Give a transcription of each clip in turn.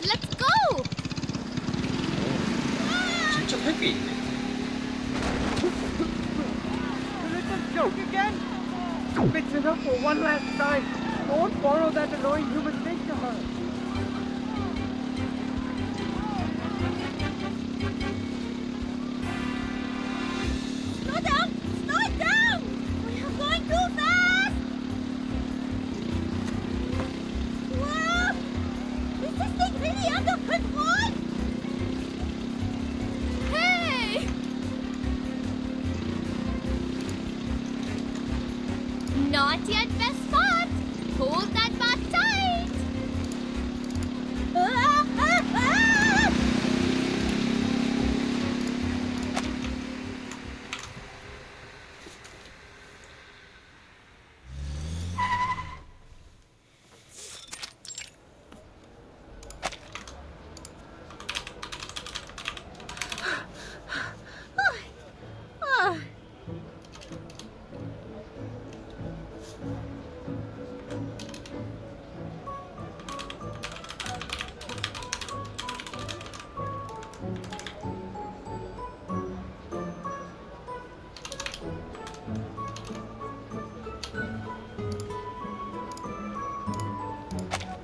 Let's go! 진짜 탈 게 있네. Religious joke again? Mix it up for one last time. Don't borrow that annoying human thing to her. Slow down! Slow down! We are going too fast! Whoa! Is this thing really under control? Hey! Not yet best spot! Hold that bar tight! Ah, ah, ah! Ah.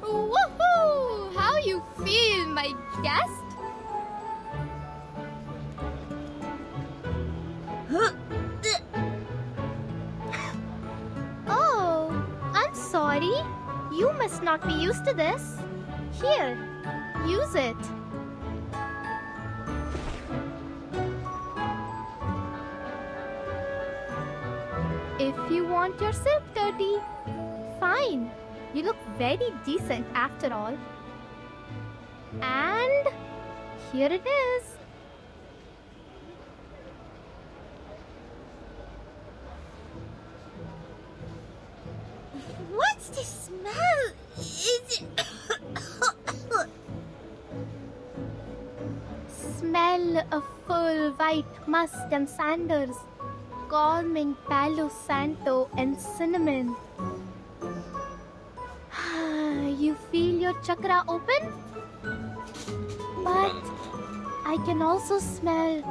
Woohoo! How you feel, my guest? Oh, I'm sorry. You must not be used to this. Here, use it. If you want yourself dirty, fine. You look very decent after all. And here it is. What's the smell? Is it... Smell of full white musk and sandals, calming Palo Santo and cinnamon. You feel your chakra open? But I can also smell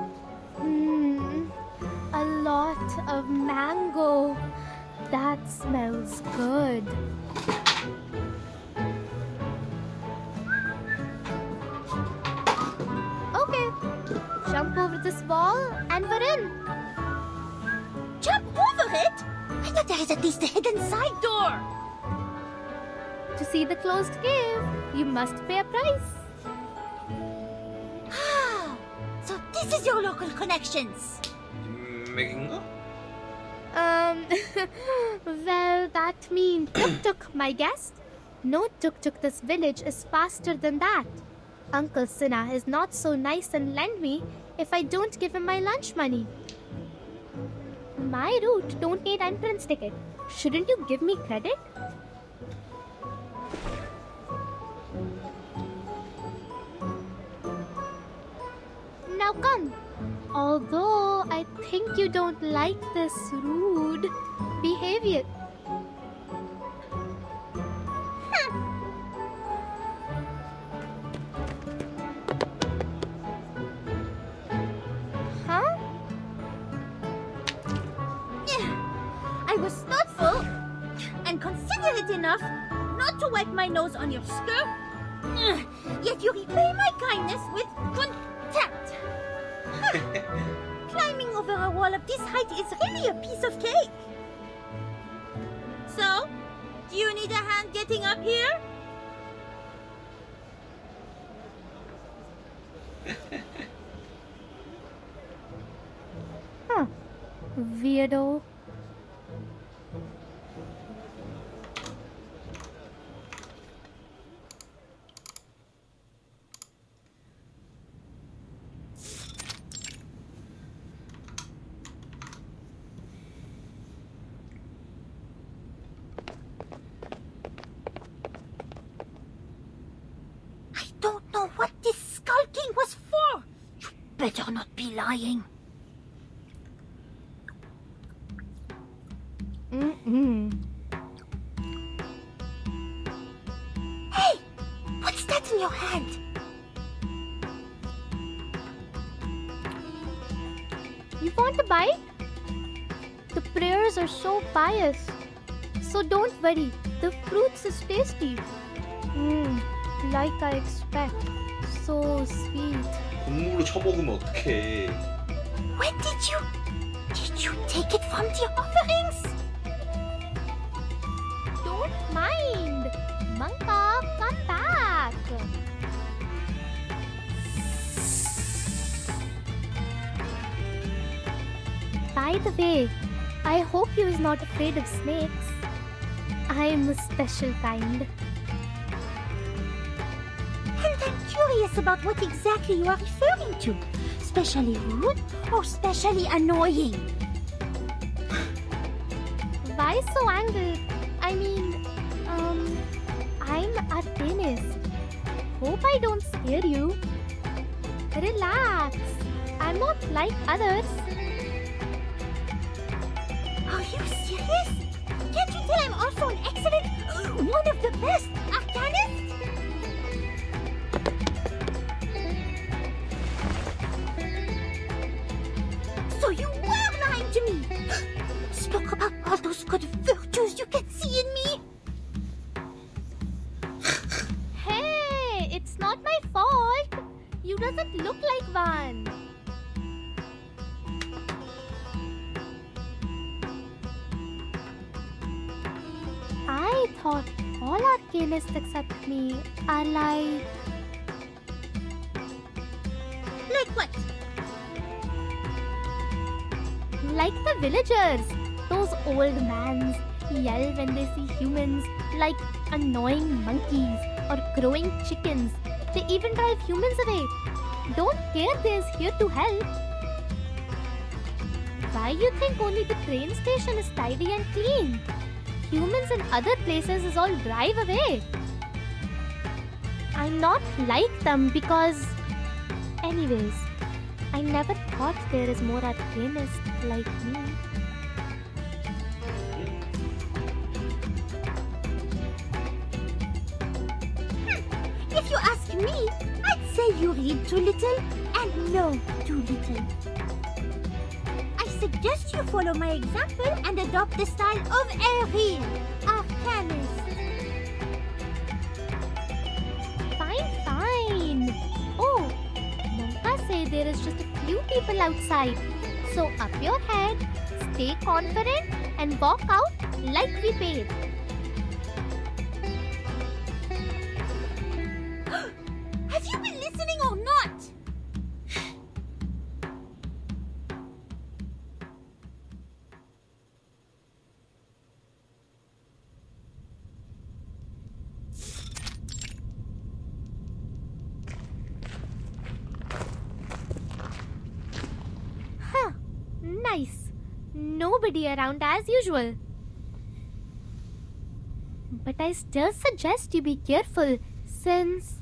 a lot of mango. That smells good. Okay, jump over this wall and we're in. Jump over it? I thought there is at least a hidden side door. To see the closed cave, you must pay a price. Ah, so this is your local connections. 맥인가? Well, that means tuk-tuk, my guest. No tuk-tuk this village is faster than that. Uncle Sinha is not so nice and lend me if I don't give him my lunch money. My route don't need entrance ticket. Shouldn't you give me credit? Now come. Although I think you don't like this rude behavior. Huh? I was thoughtful and considerate enough not to wipe my nose on your skirt. Yet you repay my kindness with contempt. Climbing over a wall of this height is really a piece of cake. So, do you need a hand getting up here? Huh. Weirdo. Don't know what this skulking was for. You better not be lying. Hey! What's that in your hand? You want a bite? The prayers are so pious. So don't worry, the fruits is tasty. Like I expect. So sweet. 국물로 쳐먹으면 어떡해. When did you take it from the offerings? Don't mind. Manka, come back. By the way, I hope you is not afraid of snakes. I am a special kind. And I'm curious about what exactly you are referring to. Specially rude or specially annoying? Why so angry? I mean, I'm a dentist. Hope I don't scare you. Relax. I'm not like others. Are you serious? Can't you tell I'm also an excellent, one of the best arcanist? So you were lying to me! Spoke about all those good virtues you can see in me! Hey, it's not my fault! You doesn't look like one! I thought all arcanists except me are like... Like what? Like the villagers. Those old mans yell when they see humans like annoying monkeys or crowing chickens. They even drive humans away. Don't care they're here to help. Why you think only the train station is tidy and clean? Humans in other places is all drive away. I'm not like them because... Anyways, I never thought there is more arcanist like me. If you ask me, I'd say you read too little and know too little. I suggest you follow my example and adopt the style of a real arcanist. Fine. Oh, Monka say there is just a few people outside. So up your head, stay confident and walk out like we paid. Have you been listening or not? Huh, nice. Nobody around as usual. But I still suggest you be careful since...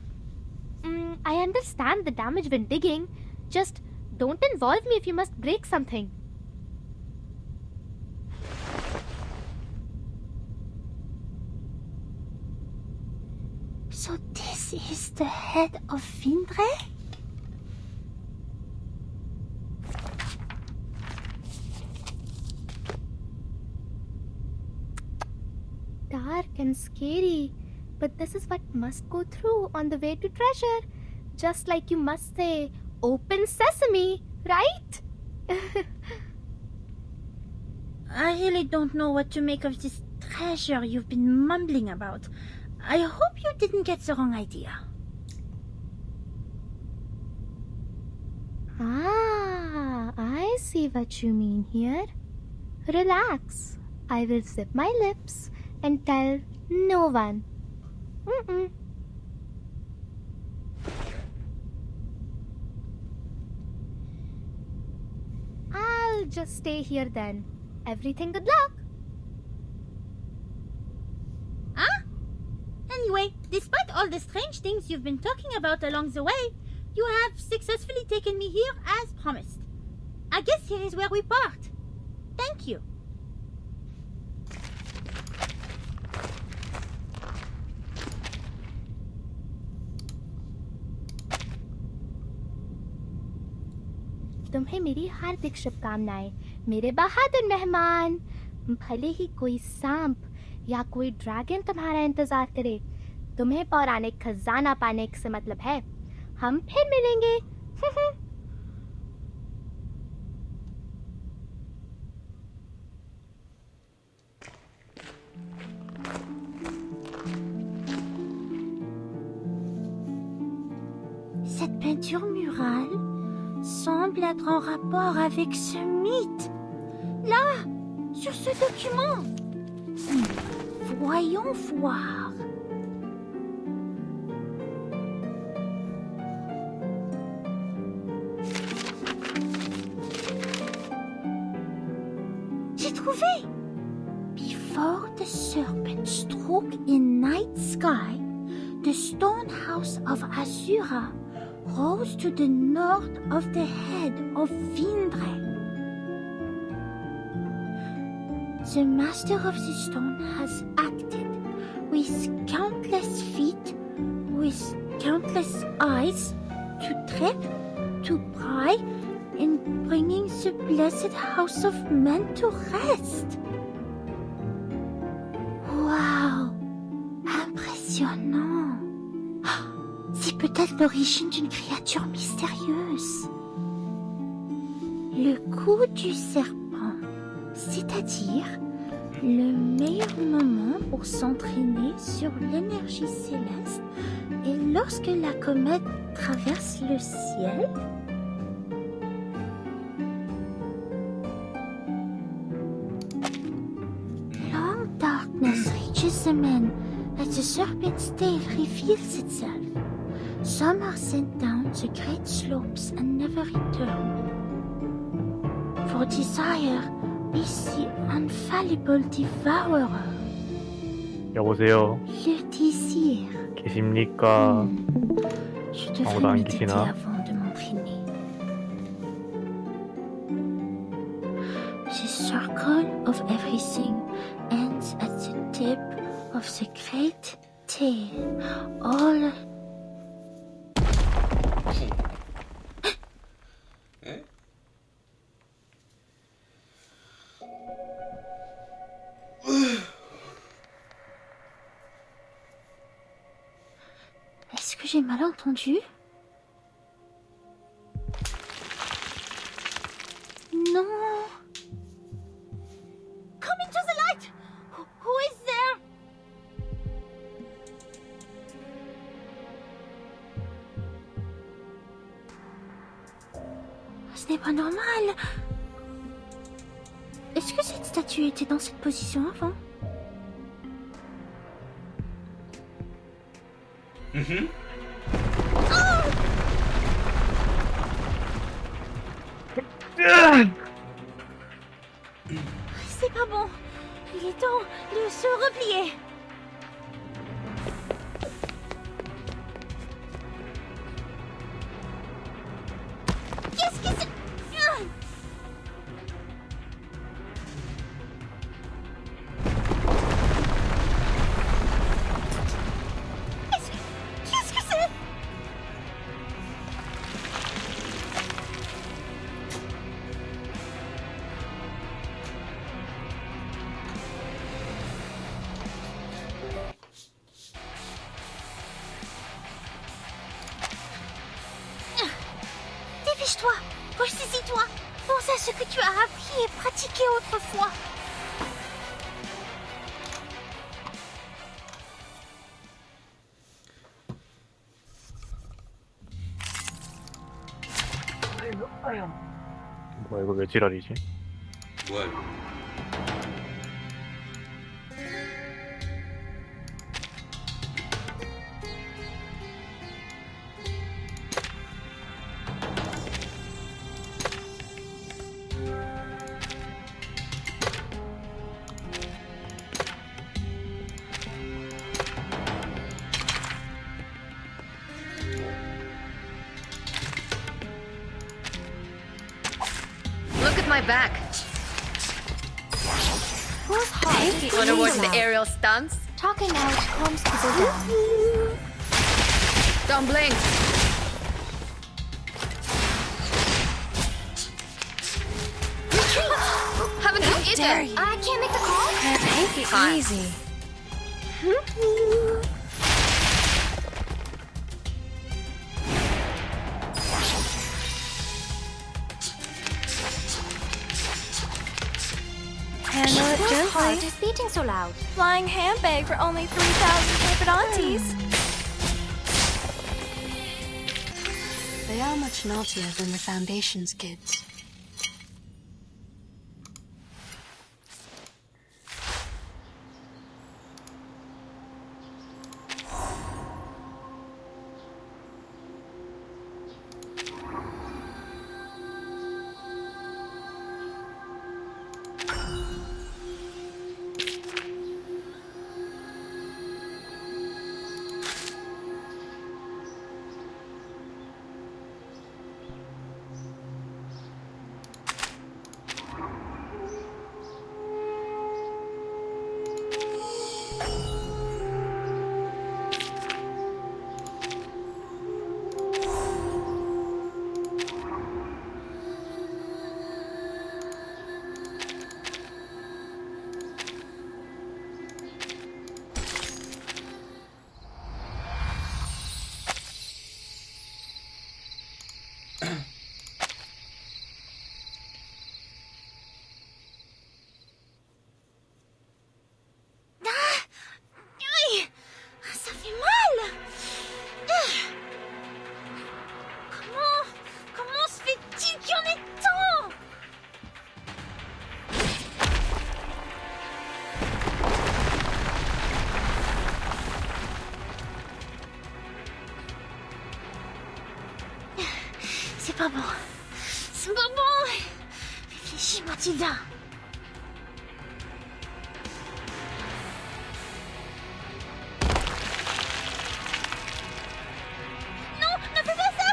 I understand the damage when digging. Just don't involve me if you must break something. So this is the head of Findre? Dark and scary, but this is what must go through on the way to treasure. Just like you must say, open sesame, right? I really don't know what to make of this treasure you've been mumbling about. I hope you didn't get the wrong idea. Ah, I see what you mean here. Relax. I will zip my lips and tell no one. I'll just stay here then. Everything good luck. Huh? Anyway, despite all the strange things you've been talking about along the way, you have successfully taken me here as promised. I guess here is where we part. Thank you. तुम्हें मेरी हार्दिक शुभकामनाएं मेरे बहादुर मेहमान। भले ही कोई सांप या कोई ड्रैगन तुम्हारा इंतजार करे, तुम्हें पौराणिक खजाना पाने से मतलब है। हम फिर मिलेंगे। Cette peinture murale semble être en rapport avec ce mythe. Là, sur ce document. Voyons voir. J'ai trouvé. Before the serpent struck in night sky, the stone house of Asura rose to the north of the head of Vindre. The master of the stone has acted with countless feet, with countless eyes, to trip, to pry, in bringing the blessed house of men to rest. Wow! Impressionnant! C'est peut-être l'origine d'une créature mystérieuse. Le coup du serpent, c'est-à-dire le meilleur moment pour s'entraîner sur l'énergie céleste est lorsque la comète traverse le ciel. Long darkness reaches the men as the serpent's tail reveals itself. Some are sent down the great slopes and never return. For desire is the infallible devourer. 여보세요. Le désir. 계십니까? Je 안 devrais méditer 계시나? avant de m'entraîner. The circle of everything ends at the tip of the great tail. All 에? Est-ce que j'ai mal entendu? Non. Come into the light. Who is there? Ce n'est pas normal. Est-ce que cette statue était dans cette position avant? C'est pas bon. Il est temps de se replier. Qu'est-ce que c'est? Qu'est-ce que c'est? Dépêche-toi, ressaisis-toi, pense à ce que tu as appris et pratiqué autrefois. 뭐야 이거 왜 지랄이지? 뭐야 이거? Look at my back. Who's high? Wanna watch the aerial stunts? Talking out calms people down. Don't blink. dare you? I can't make the call. Take it easy. Handle it Whose heart gently. is beating so loud? Flying handbag for only 3,000 carpet aunties. They are much naughtier than the Foundation's kids. Aïe! Ça fait mal! Comment se fait-il qu'il y en ait tant? C'est pas bon. C'est pas bon. Réfléchis, Mathilda. Non, ne fais pas ça.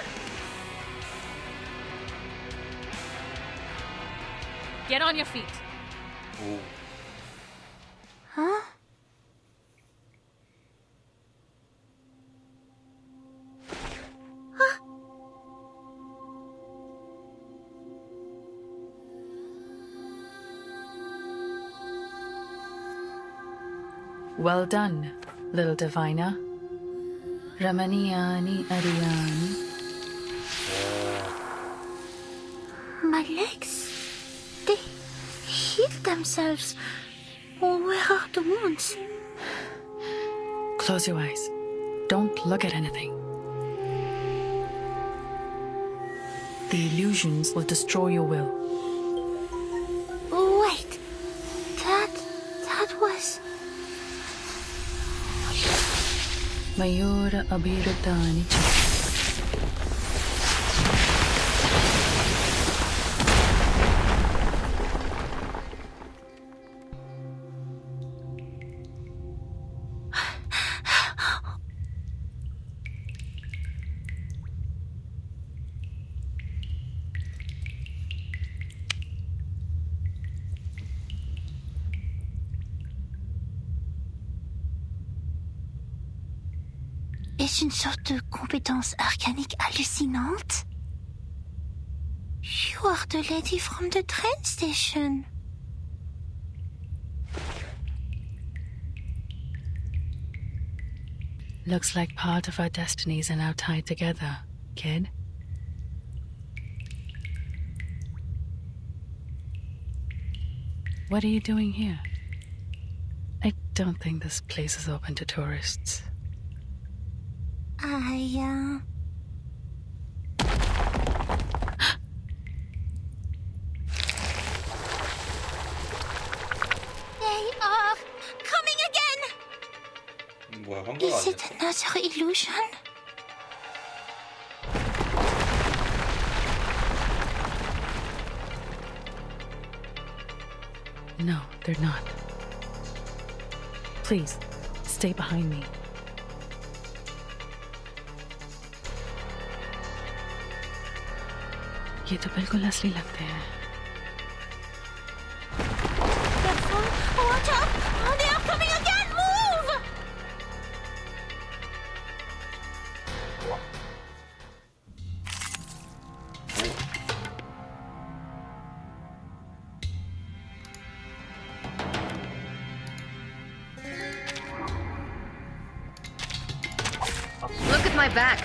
Get on your feet. 오. Hein? Well done, little diviner. Ramaniyani Ariyani. My legs, they healed themselves. Oh, where are the wounds? Close your eyes. Don't look at anything. The illusions will destroy your will. Oh, wait. That was... Mayura Abiratani. Est-ce une sorte de compétence arcanique hallucinante? You are the lady from the train station. Looks like part of our destinies are now tied together, kid. What are you doing here? I don't think this place is open to tourists. They are coming again! 뭐야, 환각 Is 아니야? it another illusion? No, they're not. Please, stay behind me. ये तो बिल्कुल असली लगते हैं. Careful! Watch out! Oh, they are coming again! Move! Watch my back.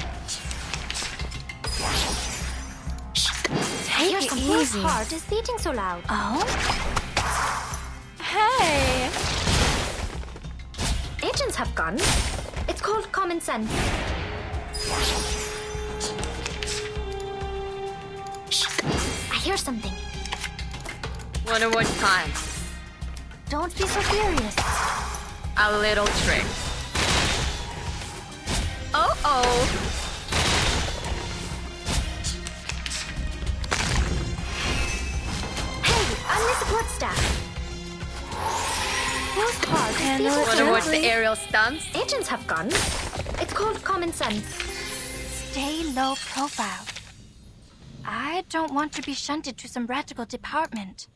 Take Here's it some easy. heart is beating so loud. Oh? Hey! Agents have guns. It's called common sense. I hear something. Wonder what kind. Don't be so furious. A little trick. Oh. Hey, I'm the support staff. Whose heart is Handle beating it so gently. loud? The aerial stunts? Agents have guns. It's called common sense. Stay low profile. I don't want to be shunted to some radical department.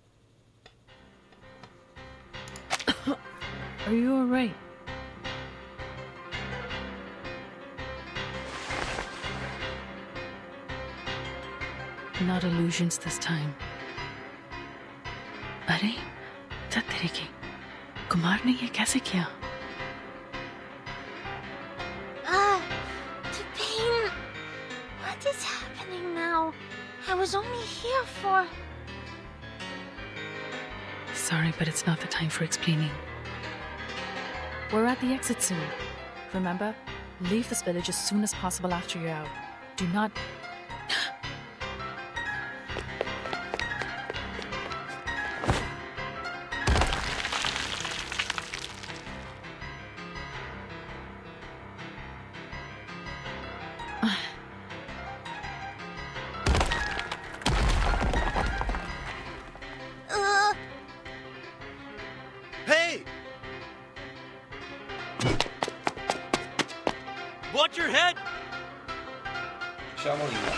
Are you alright? Not illusions this time. अरे चल तेरे की कुमार ने ये कैसे किया? The pain. What is happening now? I was only here for... Sorry, but it's not the time for explaining. We're at the exit soon. Remember, leave this village as soon as possible after you're out. Do not... Hey! Watch your head! 샤먼인가?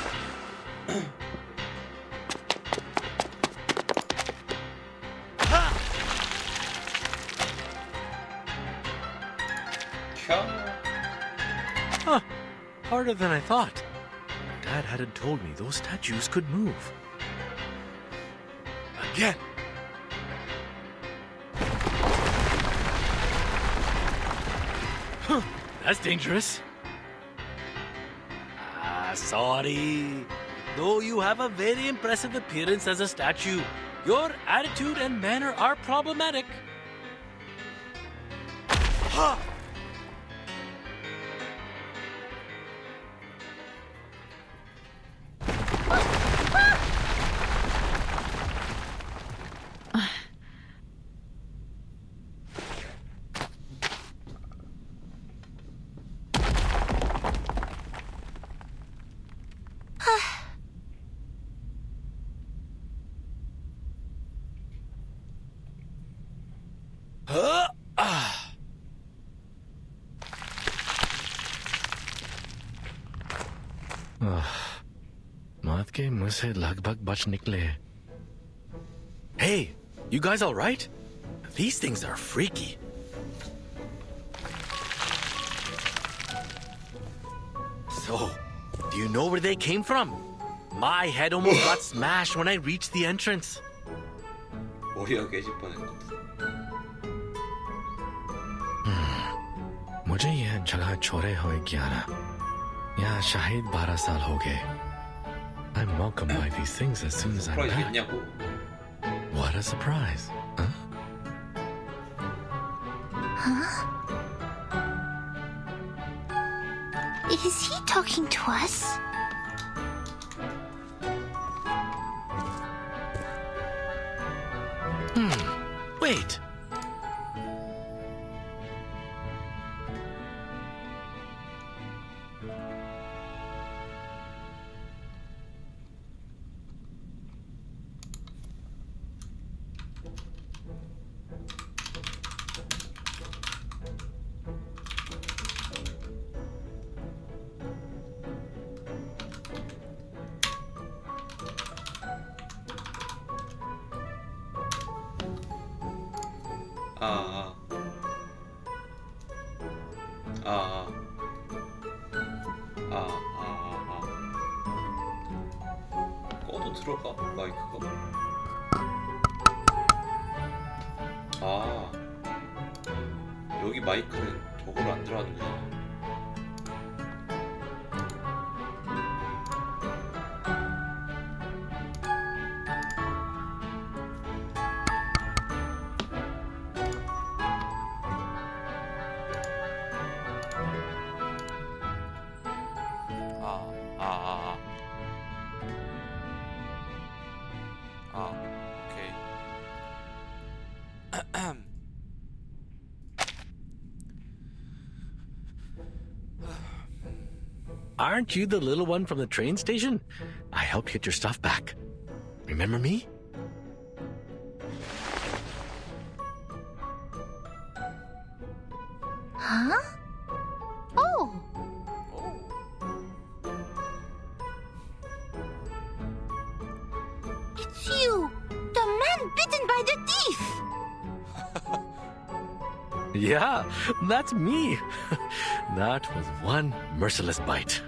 Huh. Harder than I thought. Dad hadn't told me those statues could move. Again. Huh. That's dangerous. Sorry. Though you have a very impressive appearance as a statue, your attitude and manner are problematic. Ha! मौत के मुंह से लगभग बच निकले. Hey, you guys all right? These things are freaky. So, do you know where they came from? My head almost got smashed when I reached the entrance. 머리가 깨질 뻔했거든. मुझे यह जगह छोड़े हुए 11 यहाँ शायद 12 साल हो गए. I'm welcomed by these things as soon as I'm 프라이즈 back. 있냐고. What a surprise, huh? Is he talking to us? Wait. 꺼도 들어가 마이크가. 여기 마이크는 저거로 안 들어가는구나. Aren't you the little one from the train station? I helped get your stuff back. Remember me? Huh? Oh! It's you! The man bitten by the thief! Yeah, that's me. That was one merciless bite.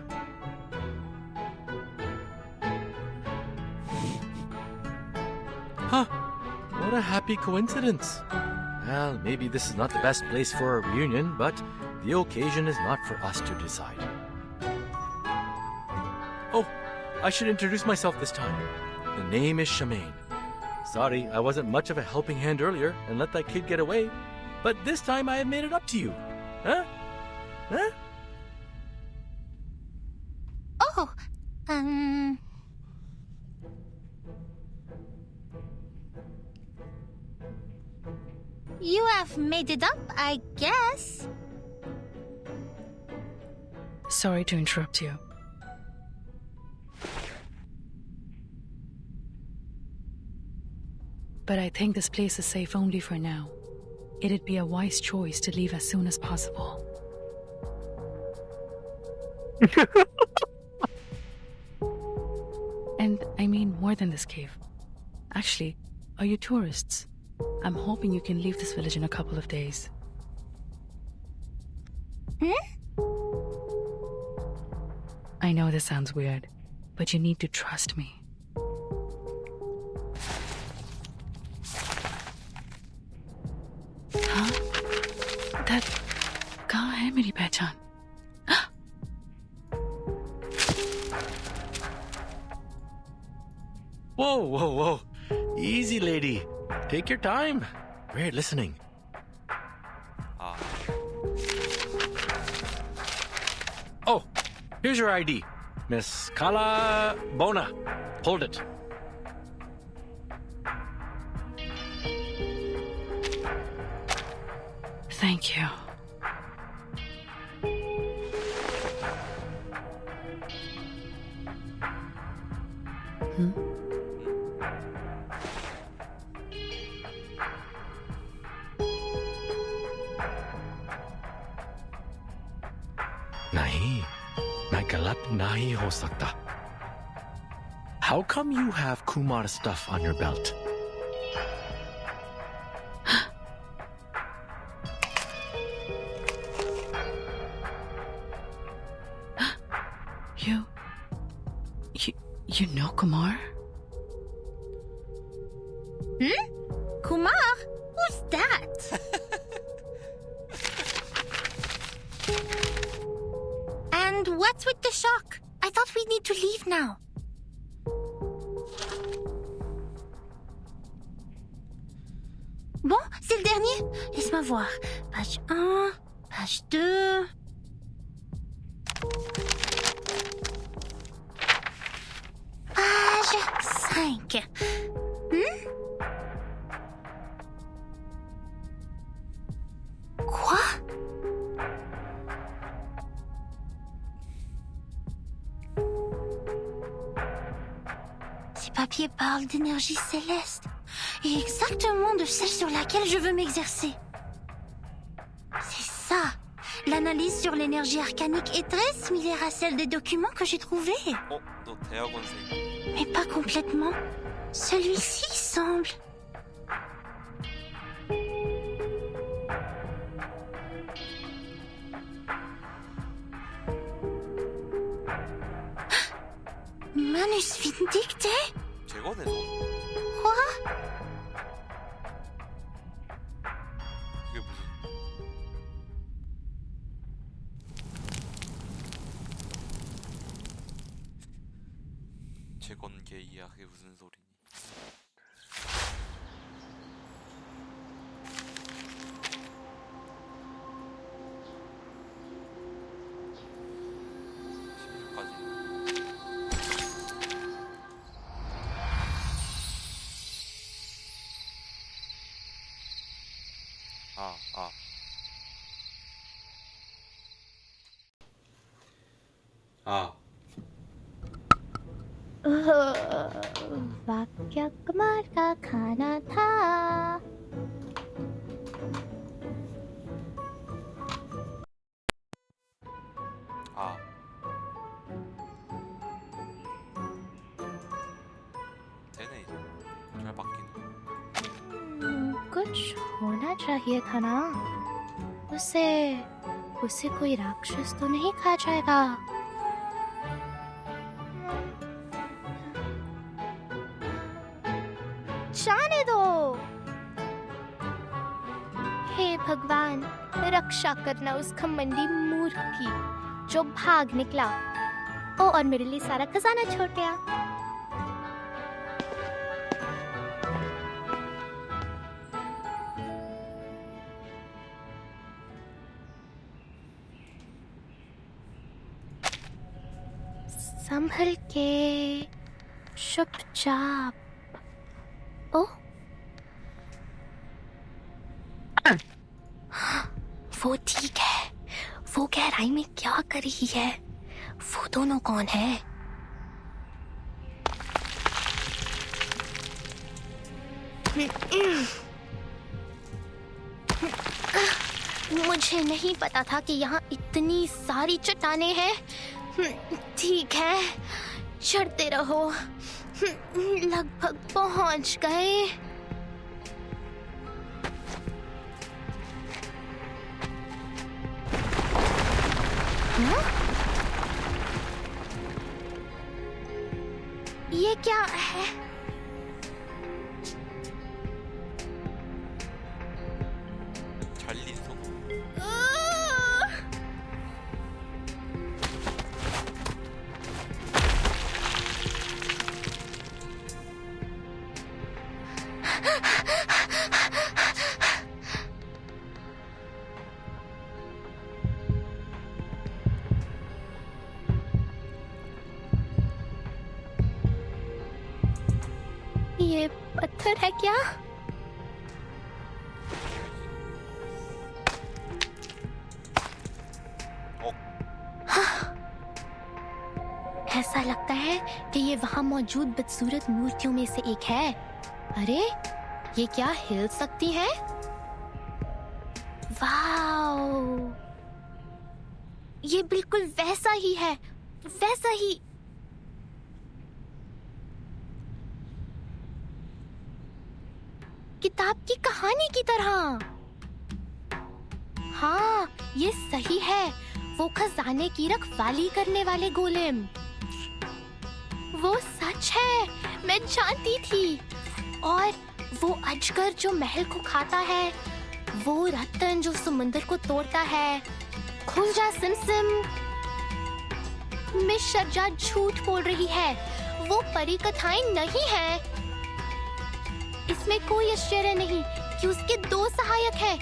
Huh. What a happy coincidence. Well, maybe this is not the best place for a reunion, but the occasion is not for us to decide. Oh, I should introduce myself this time. The name is Shemaine. Sorry, I wasn't much of a helping hand earlier and let that kid get away. But this time I have made it up to you. Huh? Huh? Oh! You have made it up, I guess. Sorry to interrupt you. But I think this place is safe only for now. It'd be a wise choice to leave as soon as possible. And I mean more than this cave. Actually, are you tourists? I'm hoping you can leave this village in a couple of days. I know this sounds weird, but you need to trust me. Huh? That कहाँ है मेरी पहचान? Whoa, whoa, whoa. Easy, lady. Take your time. We're listening. Oh, here's your ID. Miss Kala Bona. Hold it. Thank you. Nahi. मैं गलत नहीं हो सकता. How come you have Kumar's stuff on your belt? You know Kumar? Kumar? Who's that? And what's with the shock? I thought we need to leave now. Bon, c'est le dernier. Laisse-moi voir. Page 1, page 2... Page 5. Quoi? Ces papiers parlent d'énergie céleste, et exactement de celle sur laquelle je veux m'exercer. C'est ça. L'analyse sur l'énergie arcanique est très similaire à celle des documents que j'ai trouvés. 너 대학원생. Mais pas complètement. Celui-ci semble... Manus Vindicte? 재건해서? Quoi? 그게 무슨? 재건계이야 그게 무슨 소리니? 아, वाक्य कमाल का खाना था. 아. 되네 이제. 잘 바뀌네. कुछ होना चाहिए था ना. उसे कोई राक्षस तो नहीं खा जाएगा. जाने दो. हे भगवान, रक्षा करना उस घमंडी मूर्ख की जो भाग निकला. ओ, और मेरे लिए सारा खजाना छोड़ गया. संभल के, चुपचाप. ओ, वो ठीक है. वो गहराई में क्या कर रही है? वो दोनों कौन है? मुझे नहीं पता था कि यहाँ इतनी सारी चट्टानें हैं. ठीक है, चढ़ते रहो. लगभग पहुंच गए. हाँ? ये क्या है? 잘린 손. ये पत्थर है क्या? ऐसा लगता है कि ये वहां मौजूद बदसूरत मूर्तियों में से एक है. अरे, ये क्या हिल सकती है? वाओ! ये बिल्कुल वैसा ही है, वैसा ही. किताब की कहानी की तरह. हाँ, ये सही है. वो खजाने की रखवाली करने वाले गोलेम. वो सच है, मैं जानती थी. और वो अजगर जो महल को खाता है, वो रतन जो समुंदर को तोड़ता है. खुल जा सिमसिम. मिस शर्जा झूठ बोल रही है. वो परी कथाएं नहीं है. इसमें कोई आश्चर्य नहीं कि उसके 2 सहायक हैं.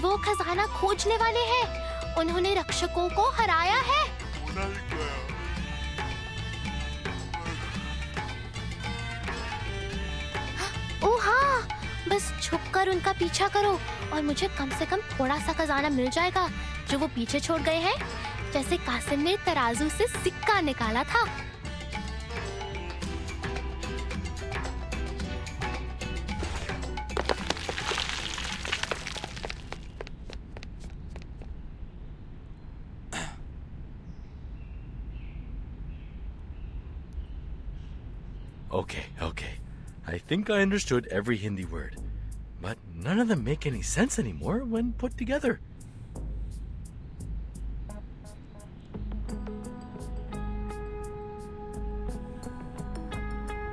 वो खजाना खोजने वाले हैं. उन्होंने रक्षकों को हराया है. ओह हाँ, बस छुपकर उनका पीछा करो और मुझे कम से कम थोड़ा सा खजाना मिल जाएगा जो वो पीछे छोड़ गए हैं. जैसे कासिम ने तराजू से सिक्का निकाला था. Okay. I think I understood every Hindi word. But none of them make any sense anymore when put together.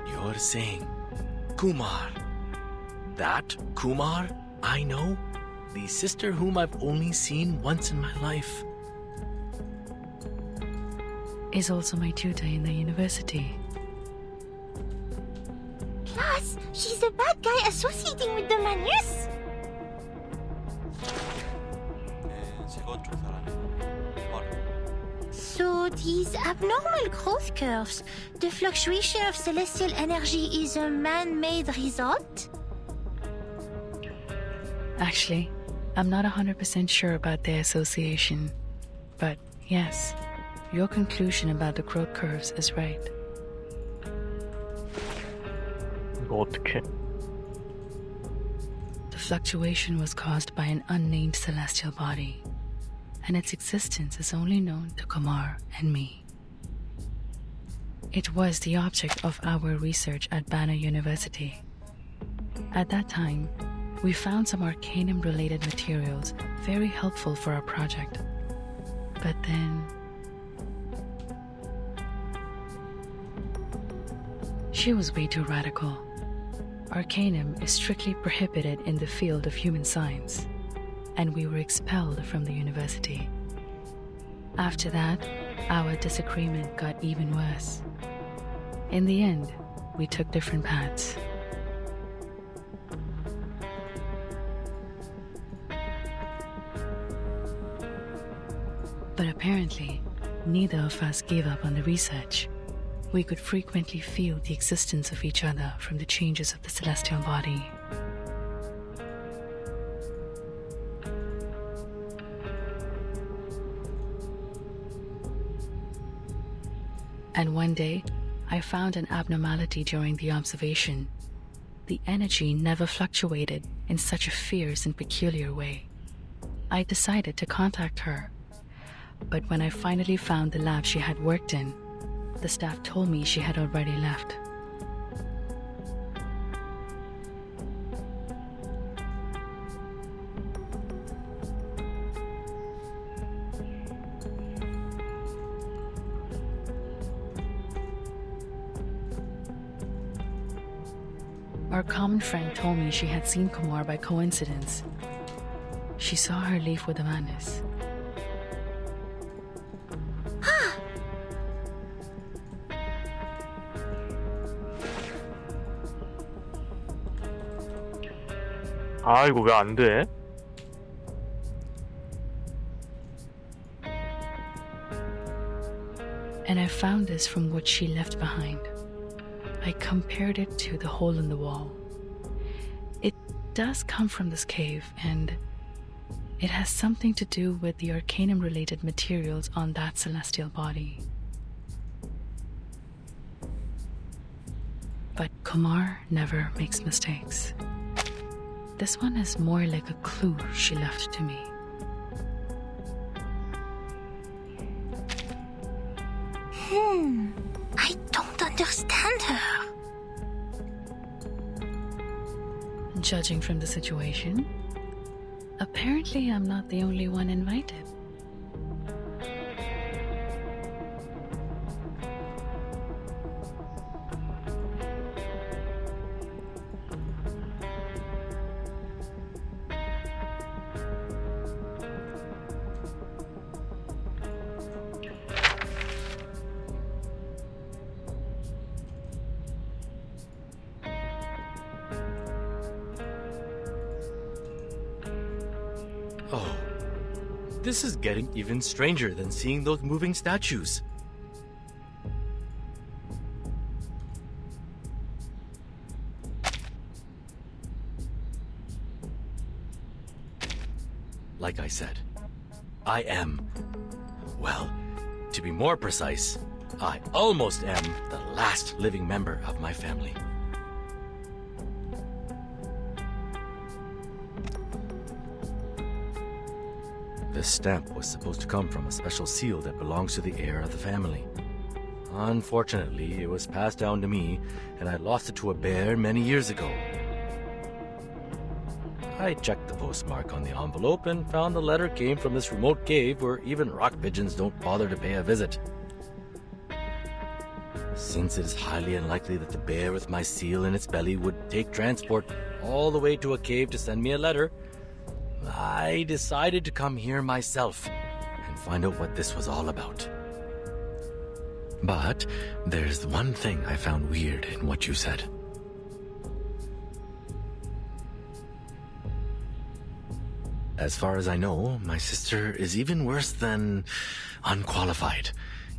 You're saying Kumar. That Kumar I know? The sister whom I've only seen once in my life. Is also my tutor in the university. Plus, she's a bad guy associating with the Manus. 재건 조사라네. 말을. So these abnormal growth curves, the fluctuation of celestial energy is a man-made result? Actually, I'm not 100% sure about their association. But yes, your conclusion about the growth curves is right. 이거 어떻게? The fluctuation was caused by an unnamed celestial body, and its existence is only known to Kumar and me. It was the object of our research at Banner University. At that time, we found some Arcanum-related materials very helpful for our project. But then... she was way too radical. Arcanum is strictly prohibited in the field of human science, and we were expelled from the university. After that, our disagreement got even worse. In the end, we took different paths. But apparently, neither of us gave up on the research. We could frequently feel the existence of each other from the changes of the celestial body. And one day, I found an abnormality during the observation. The energy never fluctuated in such a fierce and peculiar way. I decided to contact her. But when I finally found the lab she had worked in, the staff told me she had already left. Our common friend told me she had seen Kumar by coincidence. She saw her leave with Amanus. 아 이거 왜 안 돼? And I found this from what she left behind. I compared it to the hole in the wall. It does come from this cave, and it has something to do with the Arcanum-related materials on that celestial body. But Kumar never makes mistakes. This one is more like a clue she left to me. I don't understand her. Judging from the situation, apparently I'm not the only one invited. Oh, this is getting even stranger than seeing those moving statues. Like I said, I am, well, to be more precise, I almost am the last living member of my family. This stamp was supposed to come from a special seal that belongs to the heir of the family. Unfortunately, it was passed down to me, and I lost it to a bear many years ago. I checked the postmark on the envelope and found the letter came from this remote cave where even rock pigeons don't bother to pay a visit. Since it is highly unlikely that the bear with my seal in its belly would take transport all the way to a cave to send me a letter, I decided to come here myself and find out what this was all about. But there's one thing I found weird in what you said. As far as I know, my sister is even worse than unqualified.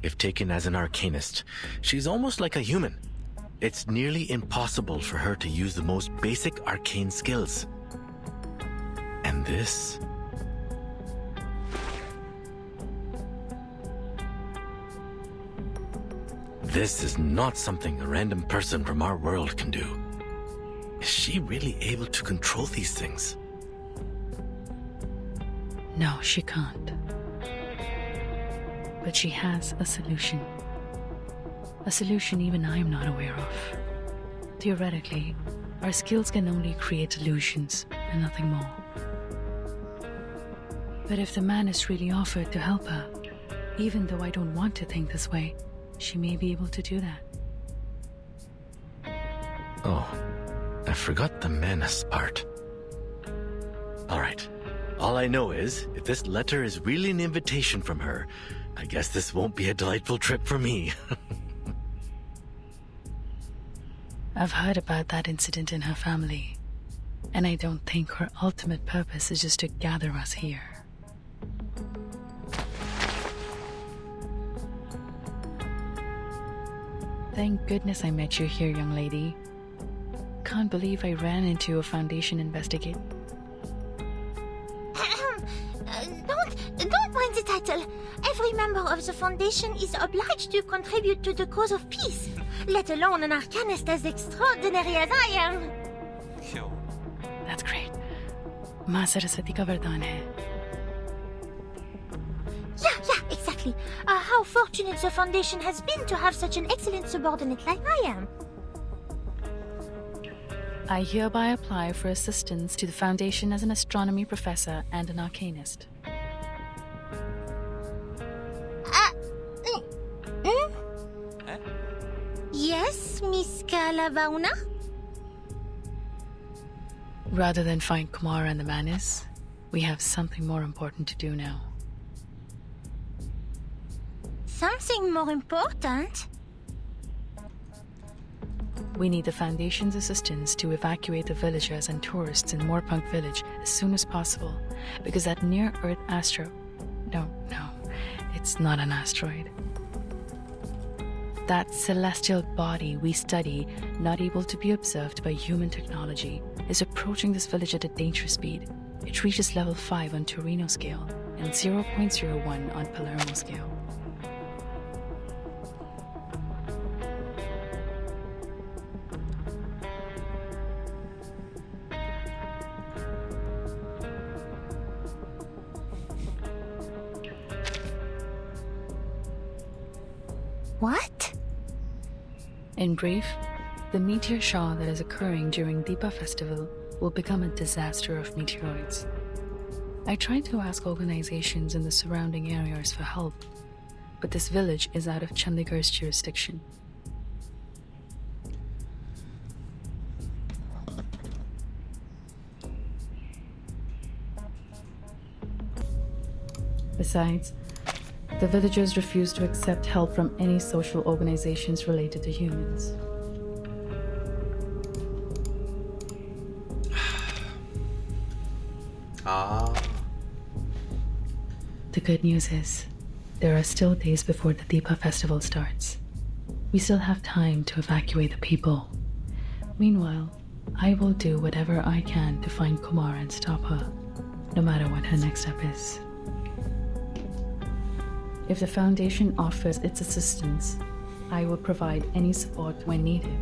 If taken as an arcanist, she's almost like a human. It's nearly impossible for her to use the most basic arcane skills. And this? This is not something a random person from our world can do. Is she really able to control these things? No, she can't. But she has a solution. A solution even I'm not aware of. Theoretically, our skills can only create illusions and nothing more. But if the man is really offered to help her, even though I don't want to think this way, she may be able to do that. Oh, I forgot the menace part. Alright. All I know is, if this letter is really an invitation from her, I guess this won't be a delightful trip for me. I've heard about that incident in her family, and I don't think her ultimate purpose is just to gather us here. Thank goodness I met you here, young lady. Can't believe I ran into a Foundation investigate. Don't mind the title. Every member of the Foundation is obliged to contribute to the cause of peace, let alone an arcanist as extraordinary as I am. 귀여워. That's great. माँ सरस्वती का वरदान है. Yeah, exactly. How fortunate the Foundation has been to have such an excellent subordinate like I am. I hereby apply for assistance to the Foundation as an astronomy professor and an arcanist. Yes, Miss Kalavauna? Rather than find Kumar and the Manis, we have something more important to do now. Something more important? We need the Foundation's assistance to evacuate the villagers and tourists in Moorpunk village as soon as possible, because that near-Earth No, it's not an asteroid. That celestial body we study, not able to be observed by human technology, is approaching this village at a dangerous speed. It reaches level 5 on Torino scale and 0.01 on Palermo scale. What? In brief, the meteor shower that is occurring during Deepa festival will become a disaster of meteoroids. I tried to ask organizations in the surrounding areas for help, but this village is out of Chandigarh's jurisdiction. Besides, the villagers refuse to accept help from any social organizations related to humans. The good news is, there are still days before the Deepa festival starts. We still have time to evacuate the people. Meanwhile, I will do whatever I can to find Kumar and stop her, no matter what her next step is. If the Foundation offers its assistance, I will provide any support when needed.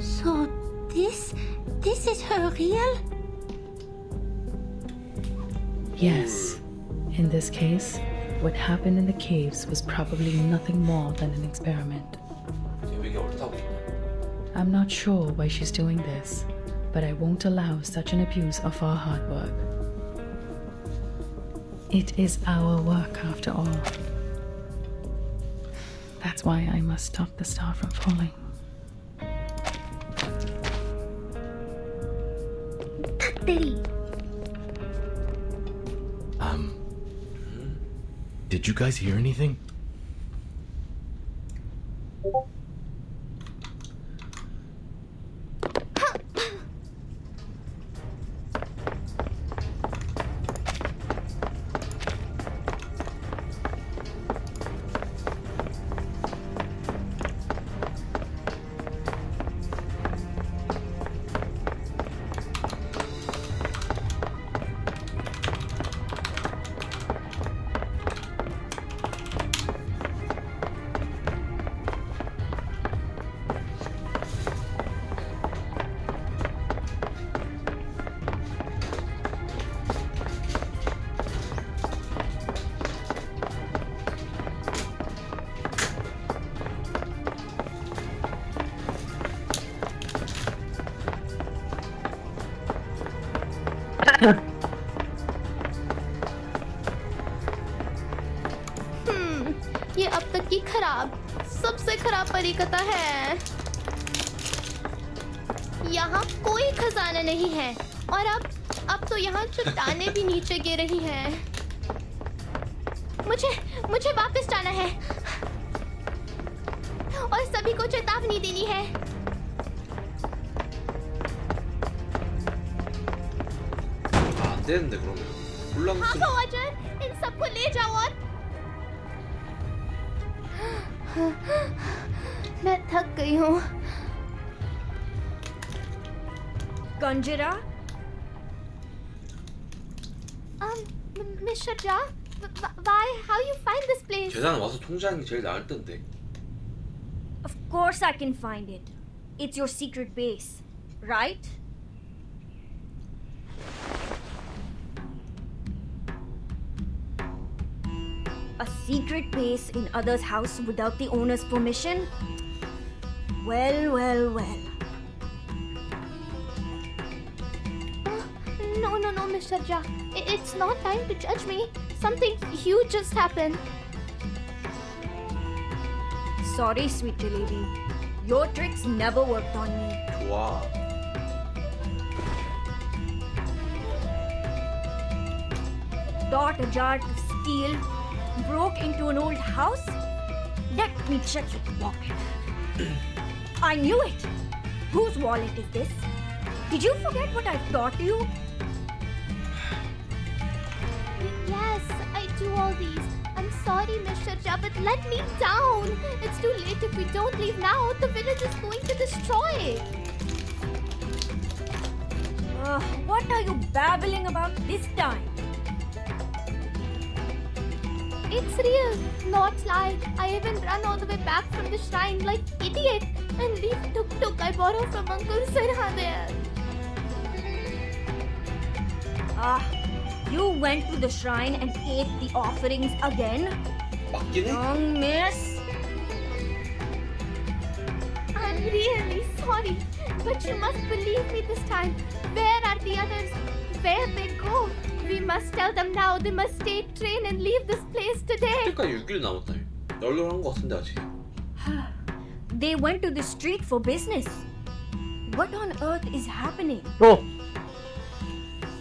So, this is her real? Yes. In this case, what happened in the caves was probably nothing more than an experiment. I'm not sure why she's doing this, but I won't allow such an abuse of our hard work. It is our work after all. That's why I must stop the star from falling. Did you guys hear anything? ये अब तक की सबसे खराब परिकथा है। यहाँ कोई खजाना नहीं है और अब तो यहाँ चट्टानें भी नीचे गिर रही हैं। मुझे वापस जाना है और सभी को चेतावनी देनी है। 안 되는데 그러면 हाँ 굴랑스 भगवान, इन सबको ले जाओ और मैं थक गई हूँ। Conjurer? Miss Shadja, why? How you find this place? 계단 와서 통제하는 게 제일 나을 텐데. Of course I can find it. It's your secret base, right? A secret base in others' house without the owner's permission? Well, well, well. No, Miss Shadja. It's not time to judge me. Something huge just happened. Sorry, sweet lady. Your tricks never worked on me. 좋아. Taught a jar to steal, broke into an old house? Let me check your wallet. I knew it! Whose wallet is this? Did you forget what I taught you? Yes, I do all these. I'm sorry, Miss Shadja, but let me down. It's too late if we don't leave now. The village is going to destroy. What are you babbling about this time? It's real, not lie. I even run all the way back from the shrine like idiot and leave tuk-tuk I borrow from Uncle Sarha there. You went to the shrine and ate the offerings again? 맞긴 해. Young miss. I'm really sorry, but you must believe me this time. Where are the others? Where they go? We must tell them now. They must take train and leave this place today. 그때까지 6일 남았다며. 널널한 거 같은데 아직. They went to the street for business. What on earth is happening?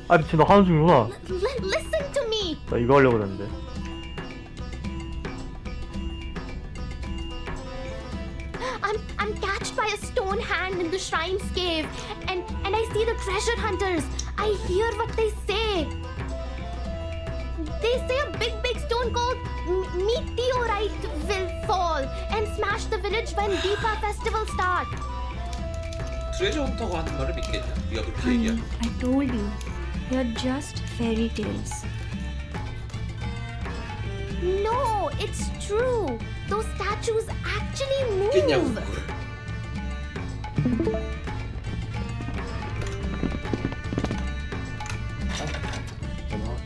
아 미친, 너 하는 중이구나. Listen to me. 나 이거 하려고 했는데. I'm catched by a stone hand in the shrine's cave, and I see the treasure hunters. I hear what they say. They say a big stone called meteorite will fall and smash the village when Deepa festival starts. 트레저 헌터가 하는 말을 믿겠냐? 네가 그렇게 Honey, 얘기하면. I told you, they're just fairy tales. No, it's true. Those statues actually 믿겠냐고 move. 그걸.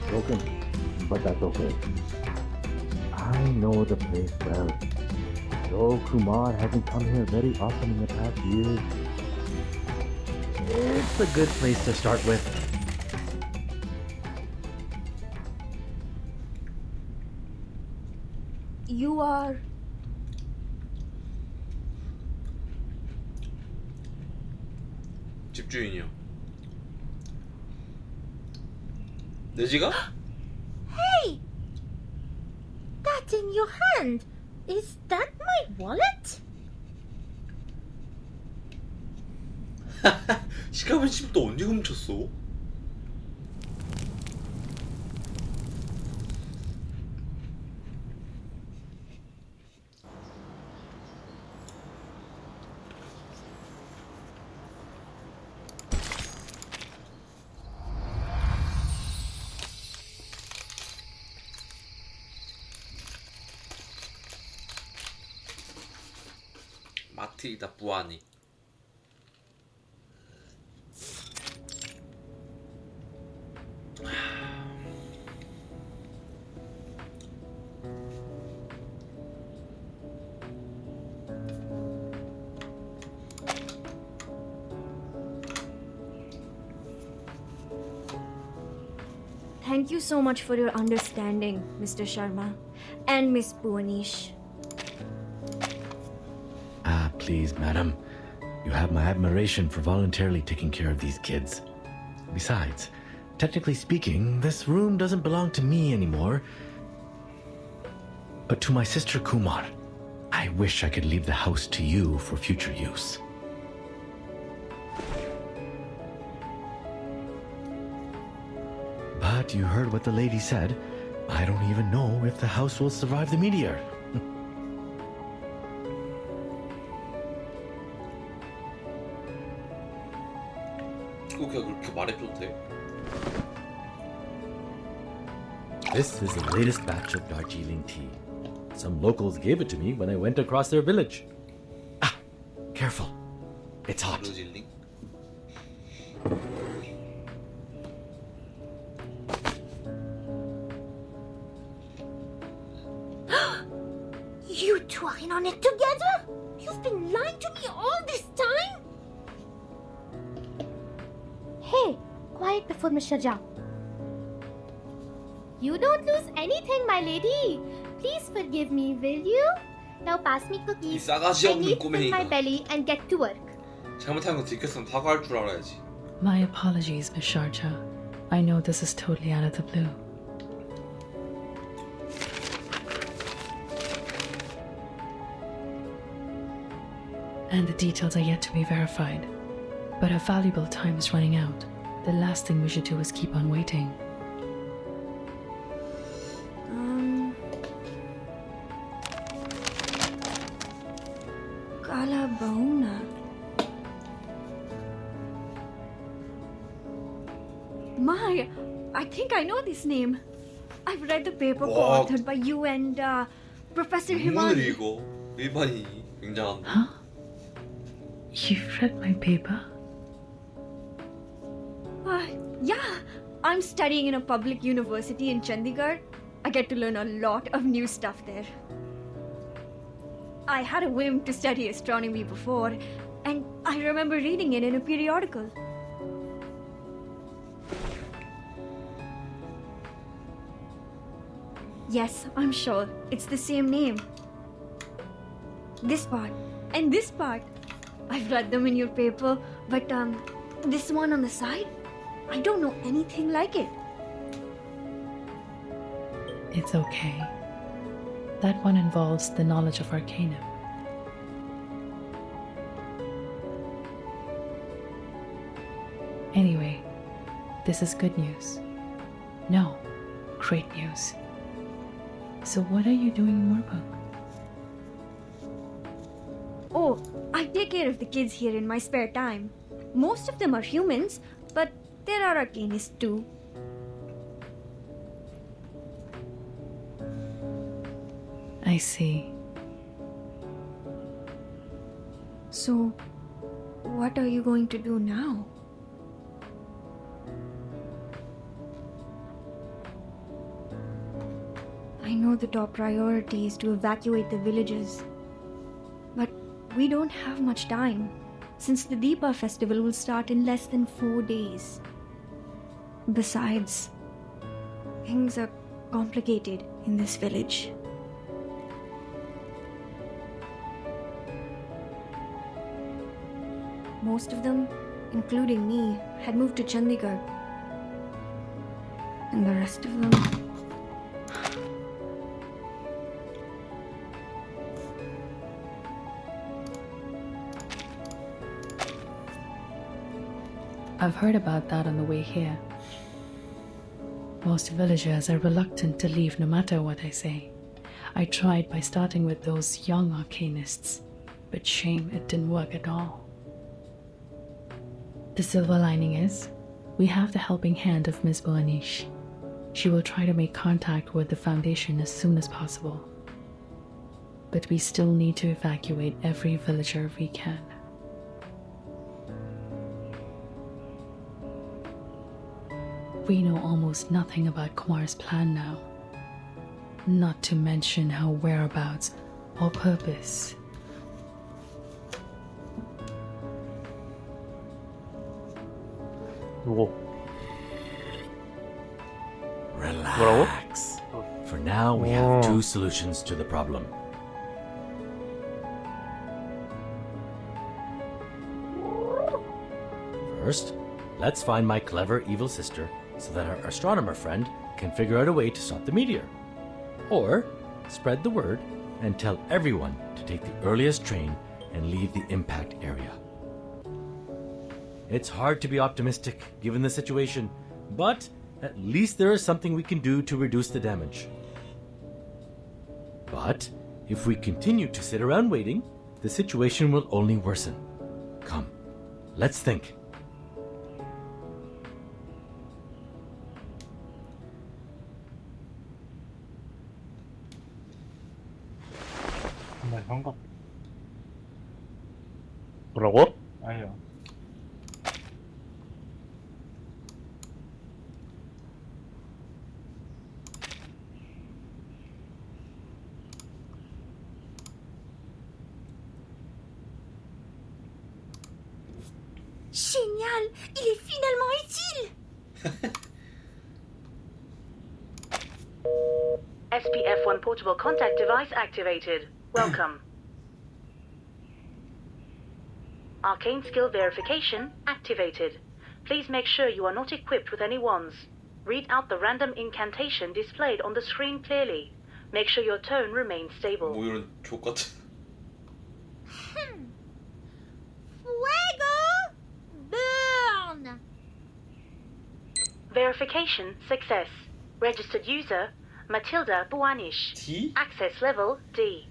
Broken, but that's okay. I know the place well. Though Kumar hasn't come here very often in the past years, it's a good place to start with. You are... 집주인이요. 내 지갑? Hey! That in your hand. Is that my wallet? 지갑을 지금 또 언제 훔쳤어? 마틸다 부아니. Thank you so much for your understanding, Mr. Sharma and Miss Bhuwanish. please, madam. You have my admiration for voluntarily taking care of these kids. Besides, technically speaking, this room doesn't belong to me anymore, but to my sister Kumar. I wish I could leave the house to you for future use. But you heard what the lady said. I don't even know if the house will survive the meteor. 이거 그냥 그렇게 말해줘도 돼? This is the latest batch of Darjeeling tea. Some locals gave it to me when I went across their village. Ah, careful. It's hot. 다르질링? You two are in on it together? You've been lying to me all this time? Hey, quiet before Mr. Jha. You don't lose anything, my lady. Please forgive me, will you? Now pass me 이 cookies. 싸가지 I 없는 need to fill my 꼬맹이가 belly and get to work. 잘못한 거 들켰으면 사과할 줄 알아야지. My apologies, Miss Sharcha. I know this is totally out of the blue. And the details are yet to be verified. But our valuable time is running out. The last thing we should do is keep on waiting. Kalabona. My, I think I know this name. I've read the paper Wow. co-authored by you and Professor 논문을 Himani. 읽어. 일반인이 굉장한데. Huh? You've read my paper? Yeah, I'm studying in a public university in Chandigarh. I get to learn a lot of new stuff there. I had a whim to study astronomy before, and I remember reading it in a periodical. Yes, I'm sure. It's the same name. This part and this part. I've read them in your paper, but this one on the side, I don't know anything like it. It's okay. That one involves the knowledge of Arcanum. Anyway, this is good news. No, great news. So what are you doing in Moorbook? Oh, I take care of the kids here in my spare time. Most of them are humans, but there are arcanists too. I see. So, what are you going to do now? I know the top priority is to evacuate the villages. But we don't have much time, since the Deepa festival will start in less than 4 days. Besides, things are complicated in this village. Most of them, including me, had moved to Chandigarh. And the rest of them... I've heard about that on the way here. Most villagers are reluctant to leave no matter what I say. I tried by starting with those young arcanists, but shame it didn't work at all. The silver lining is, we have the helping hand of Miss Bhuanish. She will try to make contact with the Foundation as soon as possible. But we still need to evacuate every villager we can. We know almost nothing about Kumar's plan now. Not to mention her whereabouts or purpose. 누구? Relax. For now, we have two solutions to the problem. First, let's find my clever evil sister so that our astronomer friend can figure out a way to stop the meteor. Or spread the word and tell everyone to take the earliest train and leave the impact area. It's hard to be optimistic given the situation, but at least there is something we can do to reduce the damage. But if we continue to sit around waiting, the situation will only worsen. Come, let's think. 정말 그런 것 같아. 뭐라고? 아니요. Génial! Il est finalement utile! SPF-1 portable contact device activated. Welcome. Arcane skill verification activated. Please make sure you are not equipped with any wands. Read out the random incantation displayed on the screen clearly. Make sure your tone remains stable. 뭐 이런 족 같은. Fuego! Burn! Verification success. Registered user Matilda Buanish. D? Access level D.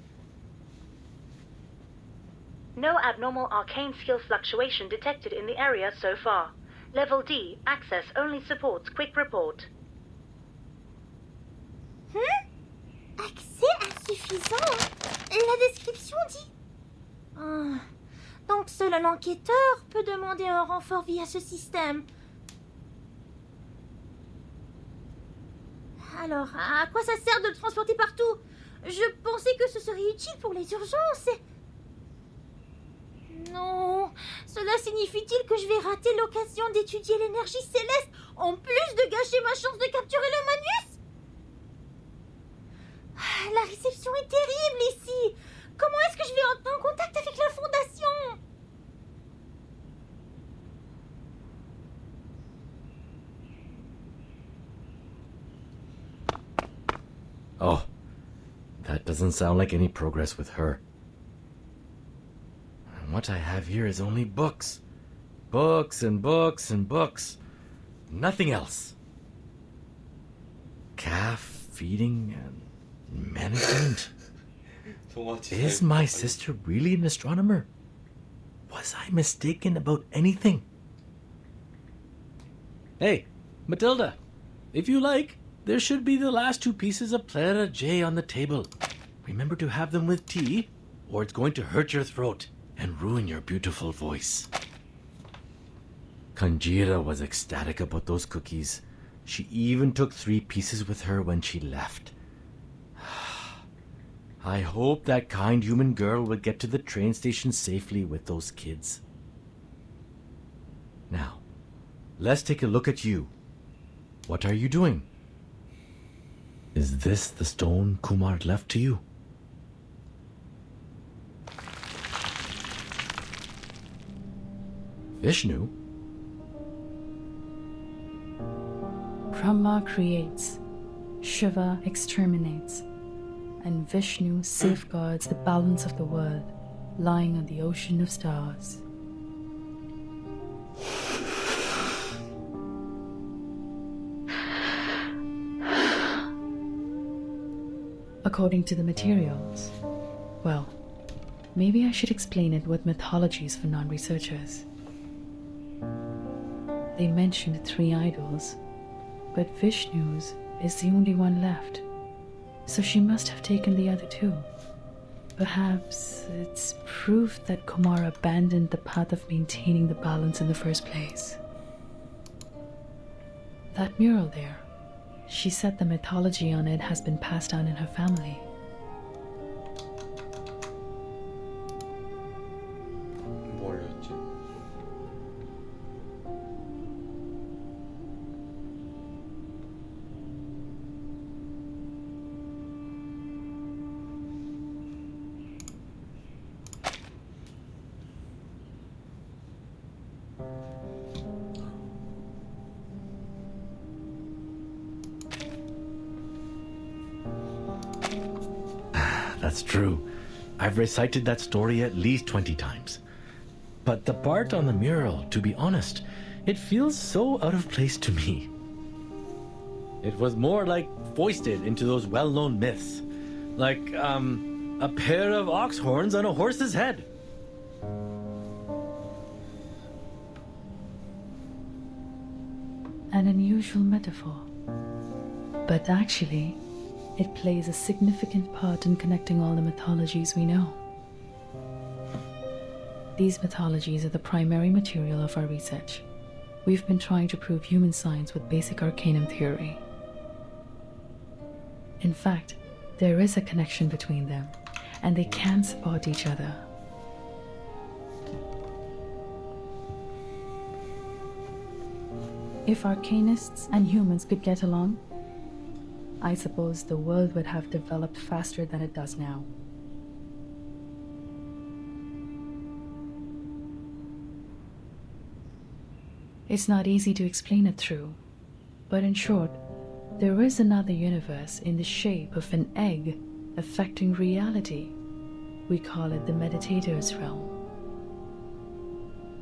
No abnormal arcane skill fluctuation detected in the area so far. Level D access only supports quick report. Accès insuffisant? La description dit... Donc seul un enquêteur peut demander un renfort via ce système. Alors, à quoi ça sert de le transporter partout? Je pensais que ce serait utile pour les urgences. Non, cela signifie-t-il que je vais rater l'occasion d'étudier l'énergie céleste en plus de gâcher ma chance de capturer le Manus? La réception est terrible ici. Comment est-ce que je vais entrer en contact avec la Fondation? Oh, that doesn't sound like any progress with her. And what I have here is only books. Books and books and books. Nothing else. Calf feeding and management. Is my sister really an astronomer? Was I mistaken about anything? Hey, Matilda, if you like, there should be the last two pieces of Plera J on the table. Remember to have them with tea, or it's going to hurt your throat and ruin your beautiful voice. Kanjira was ecstatic about those cookies. She even took 3 pieces with her when she left. I hope that kind human girl would get to the train station safely with those kids. Now, let's take a look at you. What are you doing? Is this the stone Kumar left to you? Vishnu? Brahma creates, Shiva exterminates, and Vishnu safeguards the balance of the world lying on the ocean of stars. According to the materials, well, maybe I should explain it with mythologies for non-researchers. They mentioned 3 idols, but Vishnu's is the only one left, so she must have taken the other 2. Perhaps it's proof that Kumar abandoned the path of maintaining the balance in the first place. That mural there, she said the mythology on it has been passed down in her family. 뭐 올렸지? That's true. I've recited that story at least 20 times. But the part on the mural, to be honest, it feels so out of place to me. It was more like foisted into those well-known myths. Like, a pair of ox horns on a horse's head. An unusual metaphor. But actually, it plays a significant part in connecting all the mythologies we know. These mythologies are the primary material of our research. We've been trying to prove human science with basic arcanum theory. In fact, there is a connection between them, and they can support each other. If arcanists and humans could get along, I suppose the world would have developed faster than it does now. It's not easy to explain it through, but in short, there is another universe in the shape of an egg affecting reality. We call it the meditator's realm.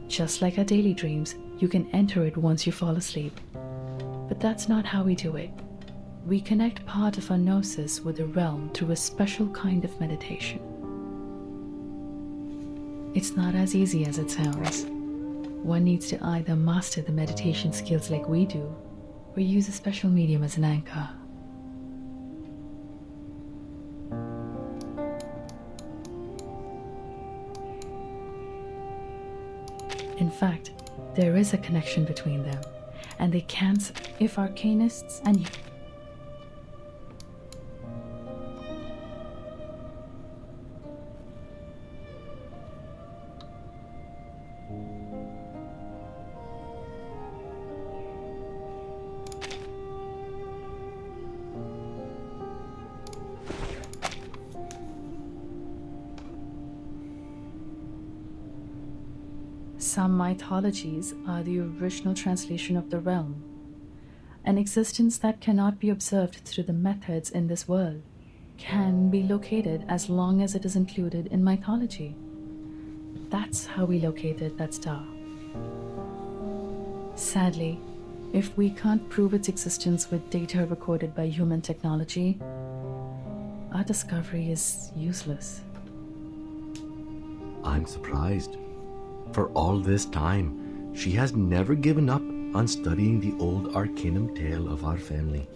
Just like our daily dreams, you can enter it once you fall asleep. But that's not how we do it. We connect part of our gnosis with the realm through a special kind of meditation. It's not as easy as it sounds. One needs to either master the meditation skills like we do, or use a special medium as an anchor. In fact, there is a connection between them, and they can't if arcanists and some mythologies are the original translation of the realm, an existence that cannot be observed through the methods in this world, can be located as long as it is included in mythology. That's how we located that star. Sadly, if we can't prove its existence with data recorded by human technology, our discovery is useless. I'm surprised. For all this time, she has never given up on studying the old arcanum tale of our family.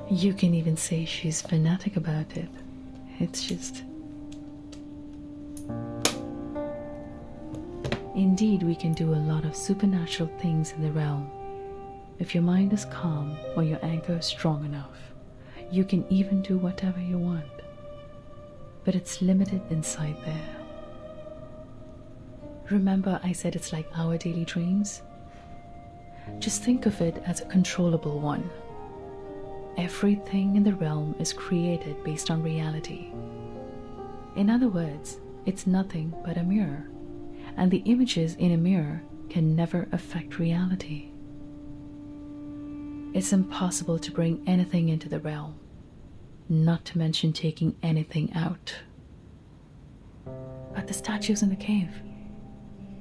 You can even say she's fanatic about it. It's just... Indeed, we can do a lot of supernatural things in the realm. If your mind is calm or your anchor is strong enough, you can even do whatever you want. But it's limited inside there. Remember I said it's like our daily dreams? Just think of it as a controllable one. Everything in the realm is created based on reality. In other words, it's nothing but a mirror, and the images in a mirror can never affect reality. It's impossible to bring anything into the realm, not to mention taking anything out. But the statues in the cave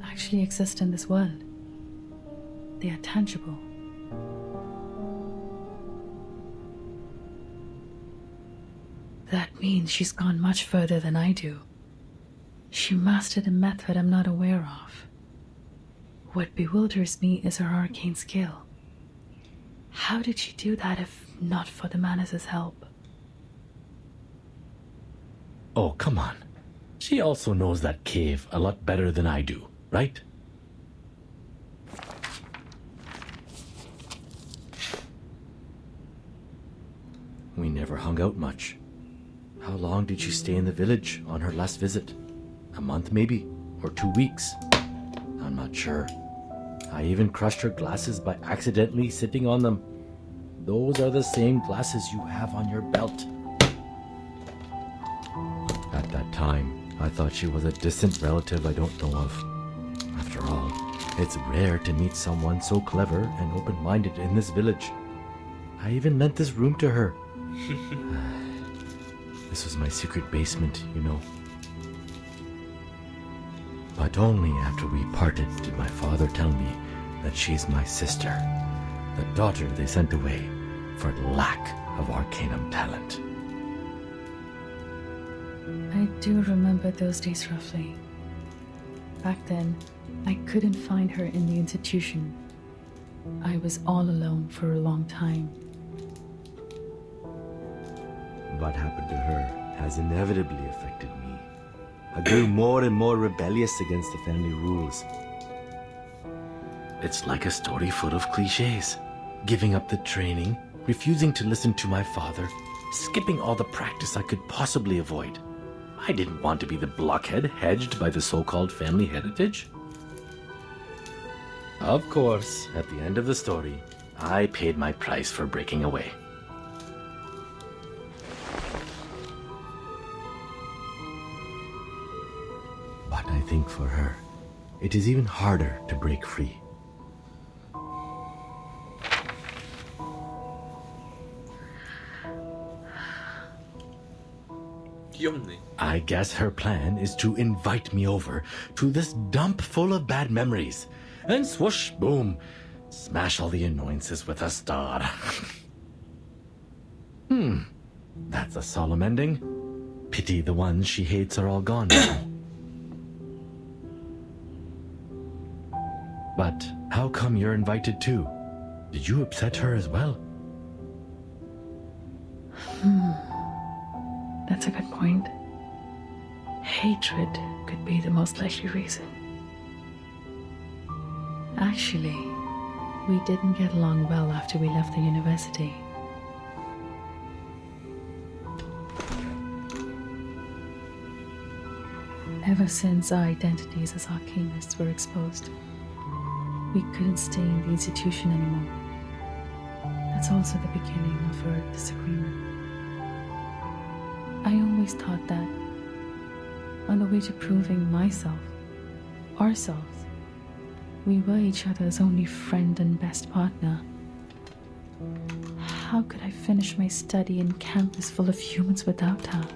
actually exist in this world. They are tangible. That means she's gone much further than I do. She mastered a method I'm not aware of. What bewilders me is her arcane skill. How did she do that if not for the Manus' help? Oh, come on. She also knows that cave a lot better than I do, right? We never hung out much. How long did she stay in the village on her last visit? A month maybe? Or 2 weeks? I'm not sure. I even crushed her glasses by accidentally sitting on them. Those are the same glasses you have on your belt. At that time, I thought she was a distant relative I don't know of. After all, it's rare to meet someone so clever and open-minded in this village. I even lent this room to her. This was my secret basement, you know. But only after we parted did my father tell me that she's my sister, the daughter they sent away for lack of arcanum talent. I do remember those days roughly. Back then, I couldn't find her in the institution. I was all alone for a long time. What happened to her has inevitably affected me. I grew more and more rebellious against the family rules. It's like a story full of cliches. Giving up the training, refusing to listen to my father, skipping all the practice I could possibly avoid. I didn't want to be the blockhead hedged by the so-called family heritage. Of course, at the end of the story, I paid my price for breaking away. But I think for her, it is even harder to break free. 귀엽네. I guess her plan is to invite me over to this dump full of bad memories. And swoosh, boom, smash all the annoyances with a star. That's a solemn ending. Pity the ones she hates are all gone now. But how come you're invited too? Did you upset her as well? That's a good point. Hatred could be the most likely reason. Actually, we didn't get along well after we left the university. Ever since our identities as arcanists were exposed, we couldn't stay in the institution anymore. That's also the beginning of our disagreement. I always thought that, on the way to proving myself, ourselves, we were each other's only friend and best partner. How could I finish my study in campus full of humans without her?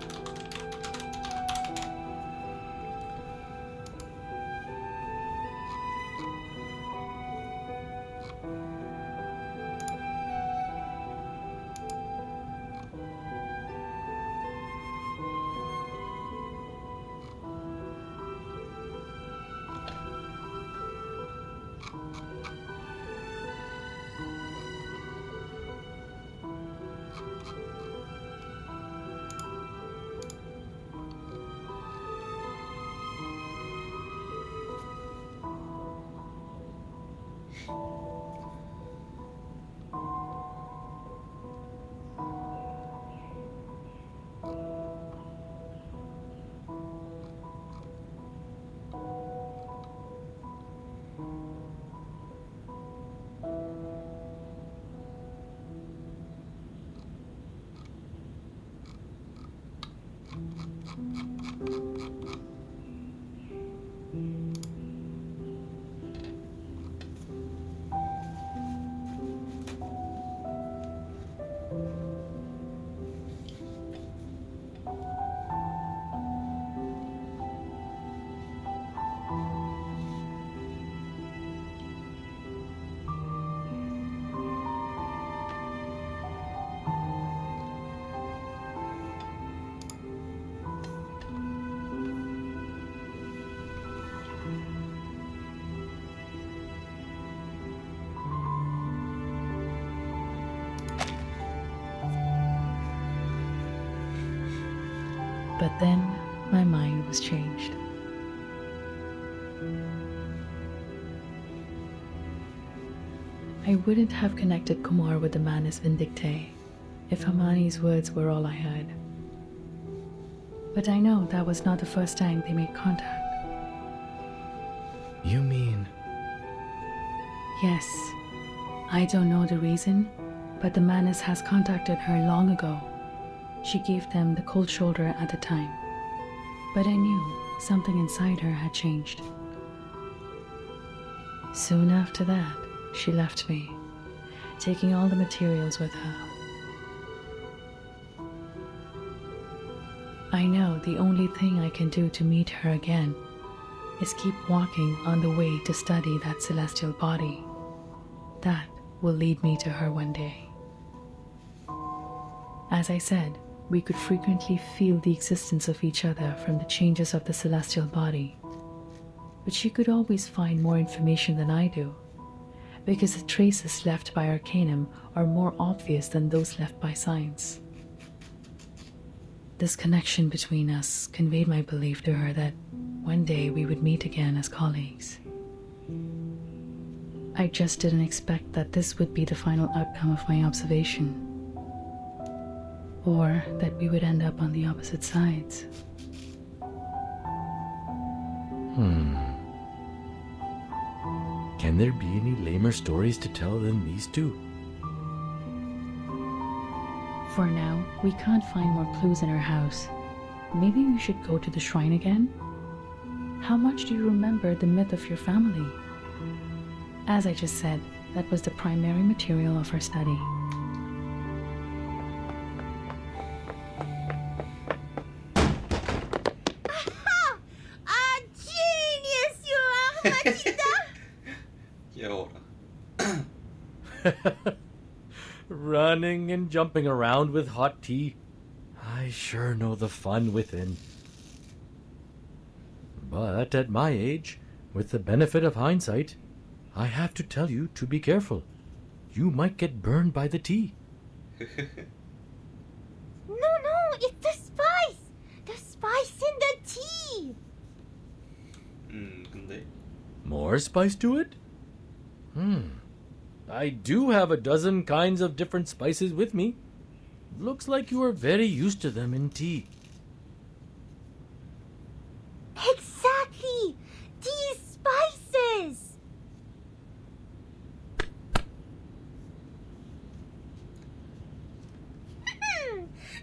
But then my mind was changed. I wouldn't have connected Kumar with the Manus Vindictae if Hermione's words were all I heard. But I know that was not the first time they made contact. You mean... Yes. I don't know the reason, but the Manus has contacted her long ago. She gave them the cold shoulder at the time. But I knew something inside her had changed. Soon after that, she left me, taking all the materials with her. I know the only thing I can do to meet her again is keep walking on the way to study that celestial body. That will lead me to her one day. As I said, we could frequently feel the existence of each other from the changes of the celestial body. But she could always find more information than I do, because the traces left by Arcanum are more obvious than those left by science. This connection between us conveyed my belief to her that one day we would meet again as colleagues. I just didn't expect that this would be the final outcome of my observation, or that we would end up on the opposite sides. Can there be any lamer stories to tell than these two? For now, we can't find more clues in her house. Maybe we should go to the shrine again? How much do you remember the myth of your family? As I just said, that was the primary material of our study. A genius you are, Matilda! 귀여워라. Running and jumping around with hot tea. I sure know the fun within. But at my age, with the benefit of hindsight, I have to tell you to be careful. You might get burned by the tea. No, it's the spice! The spice in the tea! 근데? More spice to it? I do have a dozen kinds of different spices with me. Looks like you are very used to them in tea. Exactly! These spices!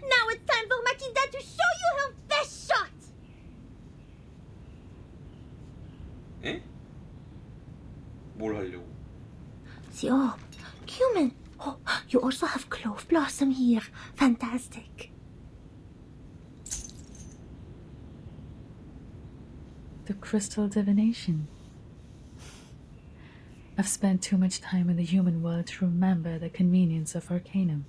Now it's time for Matilda to show you her best shot! 에? 뭘 하려고? The orb. Human. Oh, you also have clove blossom here. Fantastic. The crystal divination. I've spent too much time in the human world to remember the convenience of Arcanum.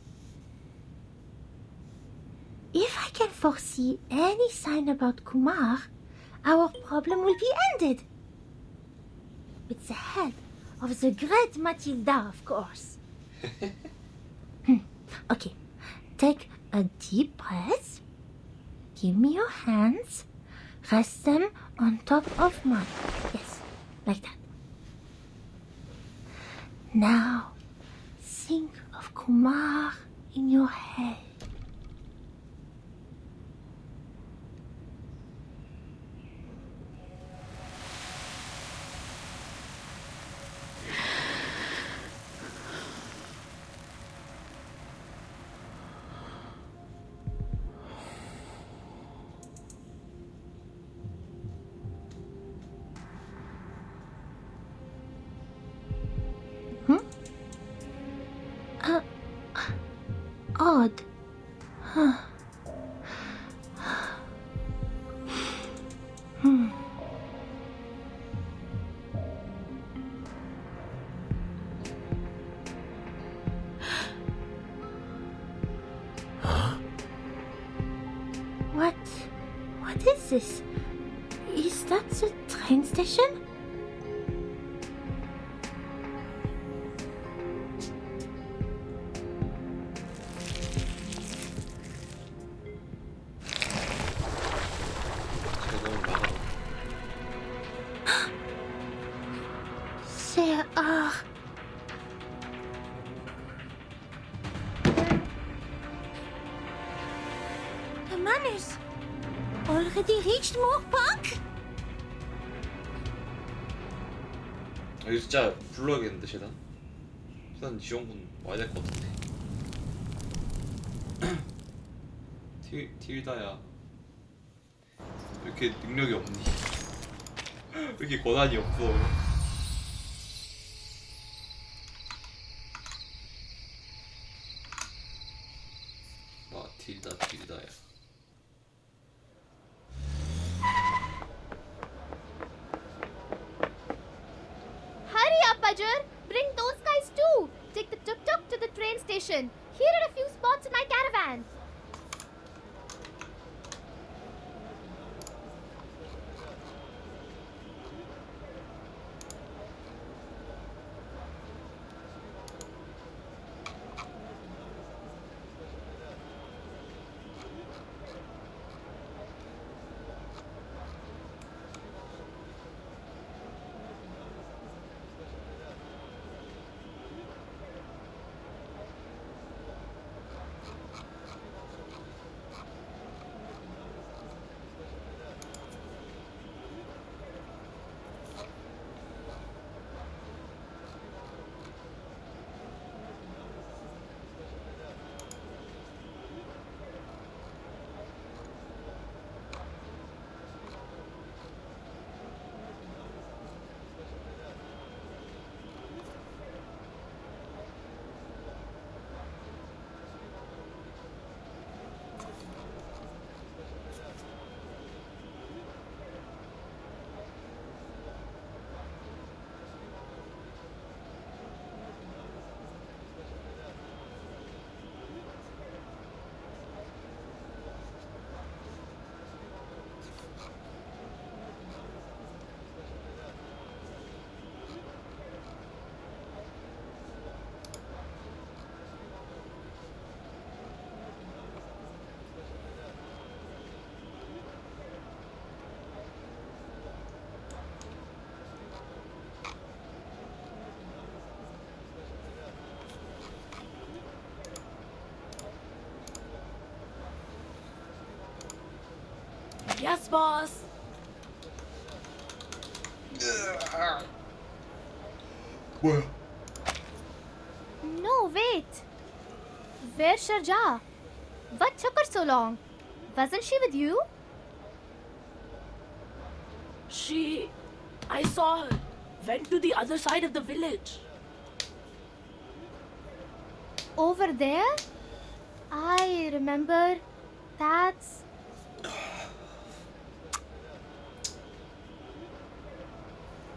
If I can foresee any sign about Kumar, our problem will be ended. With the help of the great Matilda, of course. Okay, take a deep breath. Give me your hands. Rest them on top of mine. Yes, like that. Now, think of Kumar in your head. Odd. Huh. What is this? Is that the train station? There are... The manners already reached more Park? 아, 이거 진짜 불러야겠는데, 셰단? 셰단 지원군 와야 될 것 같은데. 틸다야, 왜 이렇게 능력이 없니? 왜 이렇게 권한이 없어? 딜다야. Roger. Bring those guys too. Take the tuk-tuk to the train station. Here are a few spots in my caravan. Yes, boss. 뭐야? No, wait. Where's Sharjah? What took her so long? Wasn't she with you? I saw her. Went to the other side of the village. Over there? I remember. That's...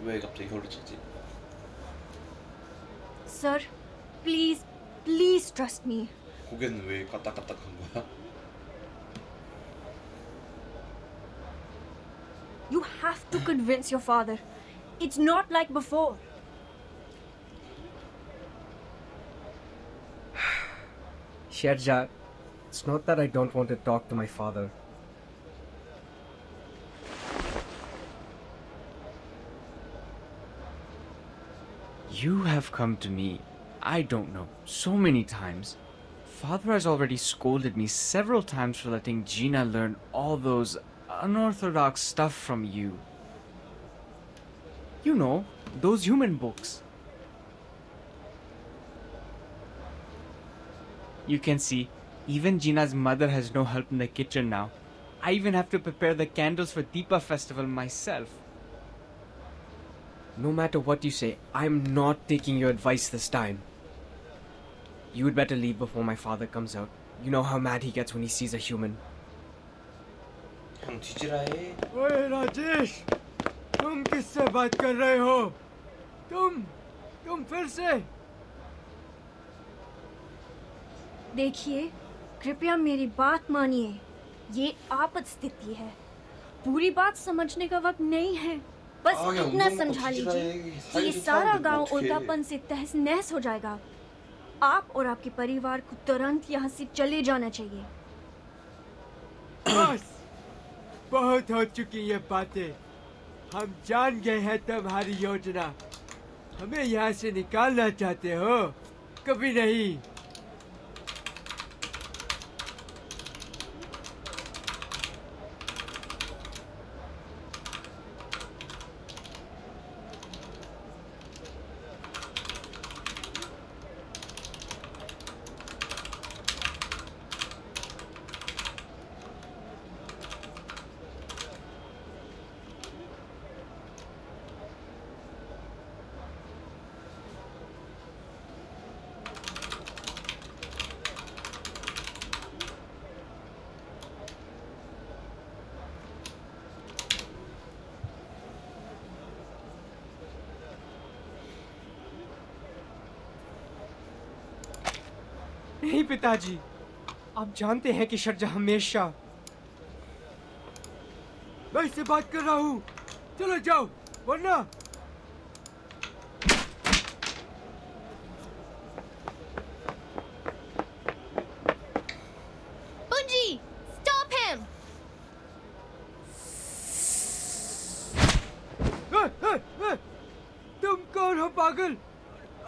왜 갑자기 혀를 치지? Sir, please trust me. 고개는 왜 까딱까딱한 거야? You have to convince your father. It's not like before. Sharjah, it's not that I don't want to talk to my father. You have come to me, I don't know, so many times. Father has already scolded me several times for letting Gina learn all those unorthodox stuff from you. You know, those human books. You can see, even Gina's mother has no help in the kitchen now. I even have to prepare the candles for Deepa festival myself. No matter what you say, I'm not taking your advice this time. You would better leave before my father comes out. You know how mad he gets when he sees a human. 형 뒤지라 해. ओए राजेश, तुम किससे बात कर रहे हो? तुम फिर से? देखिए, कृपया मेरी बात मानिए. ये आपात स्थिति है. पूरी बात समझने का वक्त नहीं है. बस इतना समझा लीजिए कि ये सारा गांव उल्कापन से तहस नहस हो जाएगा. आप और आपके परिवार को तुरंत यहाँ से चले जाना चाहिए. बस, बहुत हो चुकी ये बातें. हम जान गए हैं तुम्हारी योजना. हमें यहाँ से निकालना चाहते हो? कभी नहीं. नहीं पिताजी, आप जानते हैं कि शर्जा हमेशा। मैं इससे बात कर रहा हूँ, चलो जाओ, वरना। Bunji, stop him! तुम कौन हो पागल?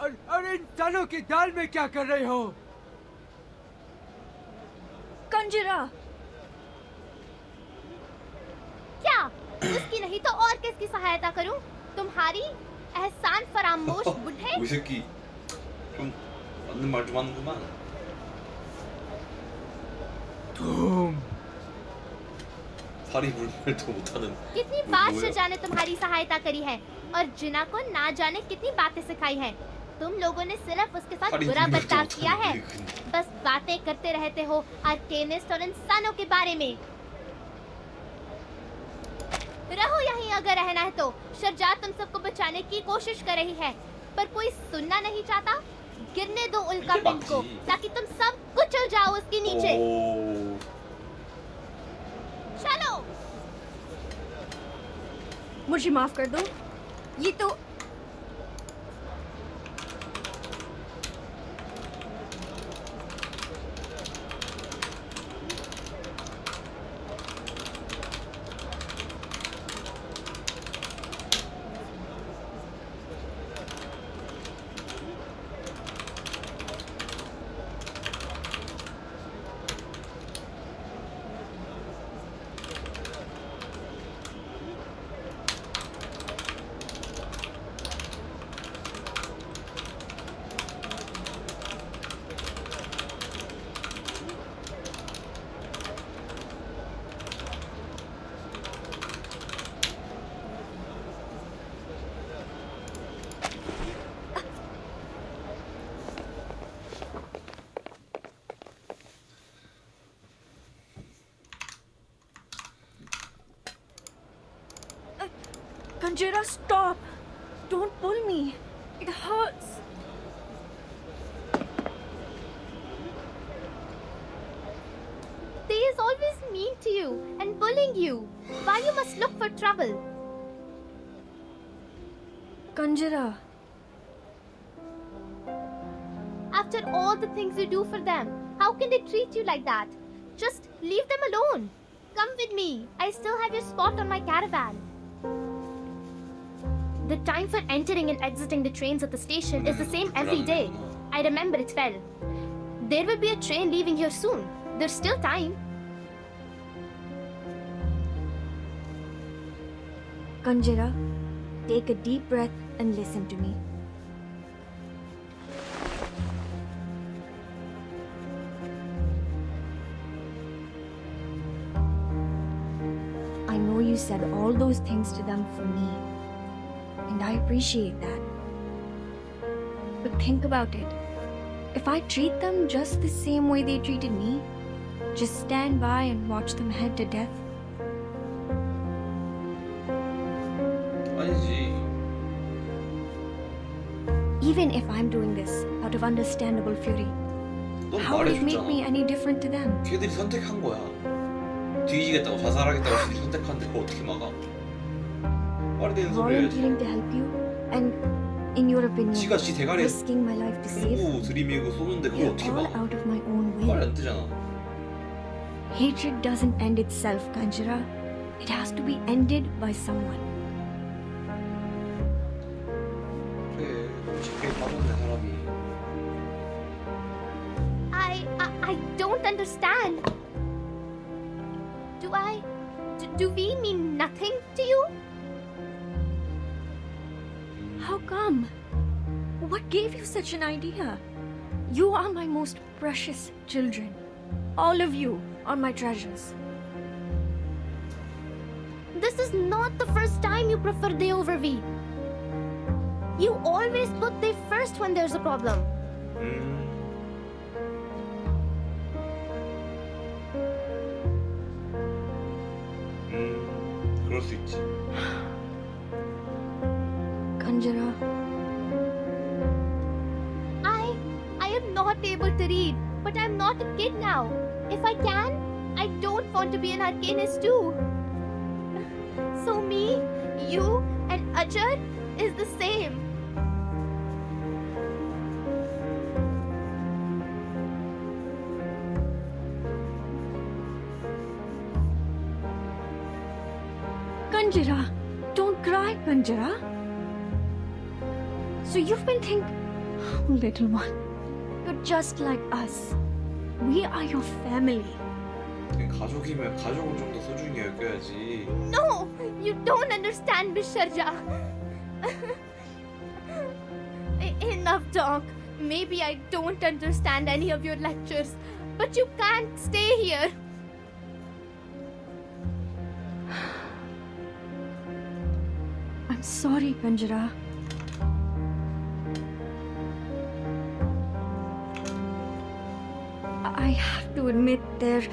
अरे इंसानों की दाल में क्या कर रहे हो? कंजरा, क्या उसकी नहीं तो और किसकी सहायता करूं? तुम्हारी एहसान फरामोश बुढ़े। 이 새끼 좀 맞는 말 좀 하는구만. तुम 파리 불멸도 못하는. कितनी बार शर्जा ने तुम्हारी सहायता करी है और जिना को ना जाने कितनी बातें सिखाई हैं। तुम लोगों ने सिर्फ उसके साथ बुरा बर्ताव किया है। बस बातें करते रहते हो आर्केनिस्ट और इंसानों के बारे में। रहो यहीं अगर रहना है तो। शर्जा तुम सबको बचाने की कोशिश कर रही है, पर कोई सुनना नहीं चाहता। गिरने दो उल्का पिंड को ताकि तुम सब कुचल जाओ उसके नीचे। चलो। मुझे माफ कर दो। ये तो Kanjira, stop! Don't pull me. It hurts. They is always mean to you and bullying you. Why you must look for trouble? Kanjira. After all the things you do for them, how can they treat you like that? Just leave them alone. Come with me. I still have your spot on my caravan. The time for entering and exiting the trains at the station is the same every day. I remember it well. There will be a train leaving here soon. There's still time. Kanjira, take a deep breath and listen to me. I know you said all those things to them for me, and I appreciate that. But think about it. If I treat them just the same way they treated me, just stand by and watch them head to death, 아니지. even if I'm doing this out of understandable fury, 넌 how would it make 말해줬잖아. me any different to them? 걔들이 선택한 거야. 뒤지겠다고 자살하겠다고 걔들이 선택하는데 그걸 어떻게 막아? 말이 되는 소리 해야지. Volunteering to help you, and in your opinion, 지가 지 대가리에 risking my life to save, 콩구 들이밀고 쏘는데 그걸 you're 어떻게 all 막아? out of my own 말이 will. 안 되잖아. Hatred doesn't end itself, Kanjira. It has to be ended by someone. 그래, 쉽게 빠졌네 사람이. I don't understand. Do we mean nothing to you? How come? What gave you such an idea? You are my most precious children. All of you are my treasures. This is not the first time you prefer they over we. You always put they first when there's a problem. 그럴 수 있지. Kanjira, I am not able to read. But I'm not a kid now. If I can, I don't want to be an arcanist too. So me, you, and Ajay is the same. Kanjara, don't cry, Kanjara. So you've been thinking, oh, little one, you're just like us. We are your family. 가족이면 가족을 좀 더 소중히 여겨야지. No, you don't understand, Miss Sharja. Enough talk. Maybe I don't understand any of your lectures, but you can't stay here. I'm sorry, Kanjara. I have to admit they're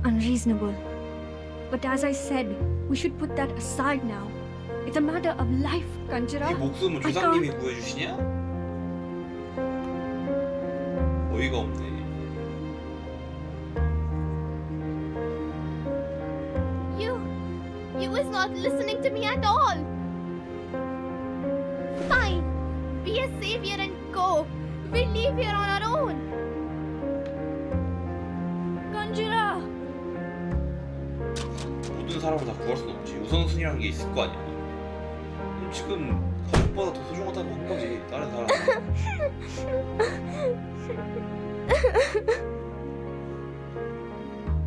unreasonable. But as I said, we should put that aside now. It's a matter of life, Kanjara. 이 목숨은 조상님이 구해주시냐? 어이가 없네. You was not listening to me at all. Fine, be a savior and go. We'll leave here on our own. Kanjara! 모든 사람을 다 구할 순 없지. 우선순위라는 게 있을 거 아니야. 지금 가족보다 더 소중하다고 한 거지. 다른 사람.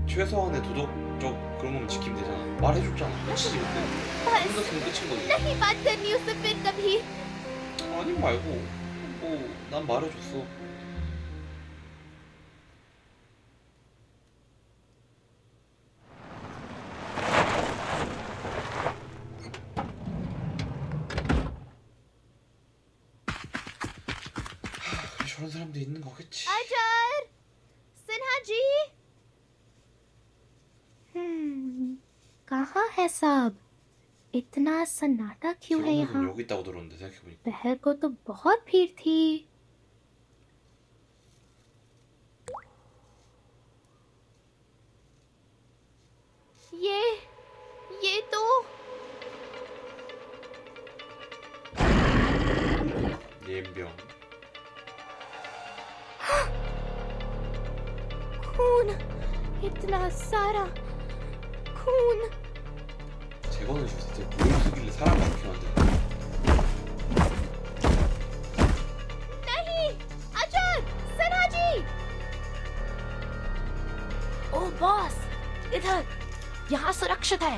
최소한의 도덕적 그런 거면 지키면 되잖아. 말해줬잖아. 끝이지 근데. 혼났으면 끝인 거지. नहीं बात करनी उससे फिर कभी. 아니 말고 뭐 난 말해줬어. 저런 사람도 있는 거겠지. अजर, सिन्हा जी. कहाँ है सब? इतना सन्नाटा क्यों है यहाँ? 여기 있다고 들었는데 생각해보니까. पहर को तो बहुत भीड़ थी. ये तो 예병. खून, इतना सारा खून. 저거는 진짜 뭘 쓰길래 사람을 이렇게 만드는 नहीं, अजर, सिन्हा जी. ओ बॉस, इधर, यहाँ सुरक्षित है.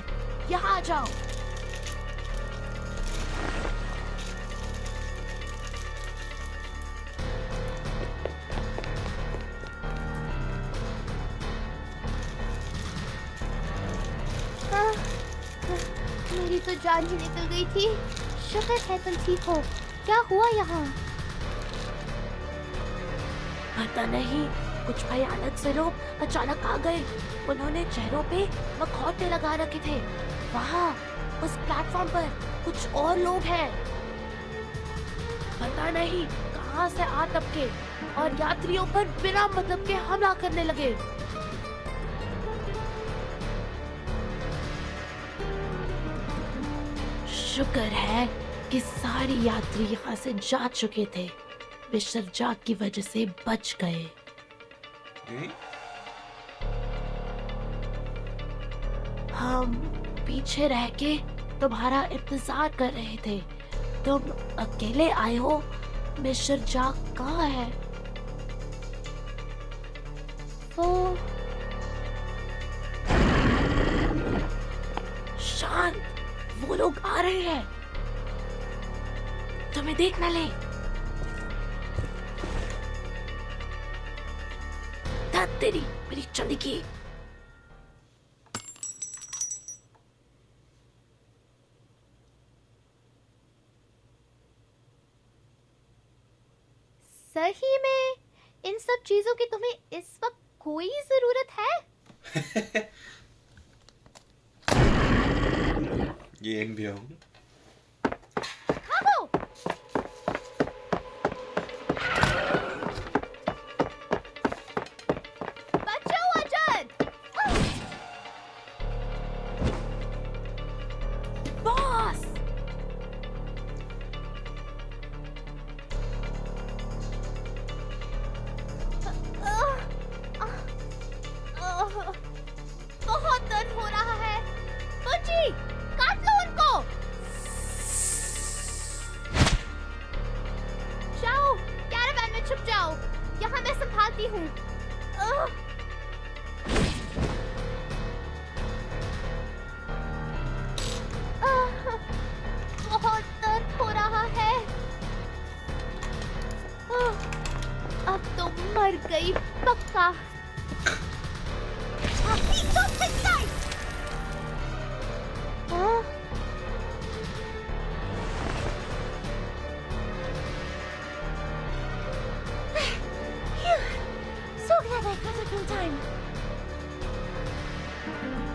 यहाँ आ जाओ. मेरी तो जान ही निकल गई थी. शुक्र है तुम ठीक हो. क्या हुआ यहाँ? पता नहीं, कुछ भयानक से लोग अचानक आ गए. उन्होंने चेहरों पे मखौटे लगा रखे थे. वहाँ उस प्लेटफॉर्म पर कुछ और लोग हैं. पता नहीं कहाँ से आ टपके और यात्रियों पर बिना मतलब के हमला करने लगे. शुक्र है कि सारे यात्री यहाँ से जा चुके थे. वे शर्जा की वजह से बच गए. हम पीछे रह के तुम्हारा इंतजार कर रहे थे. तुम अकेले आए हो. मिस्टर जाक कहाँ है? वो शांत, वो लोग आ रहे हैं. तुम्हें देख न ले. धत तेरी, मेरी चंदी की. सही में इन सब चीजों की तुम्हें इस वक्त कोई जरूरत है? 예병. खाओ.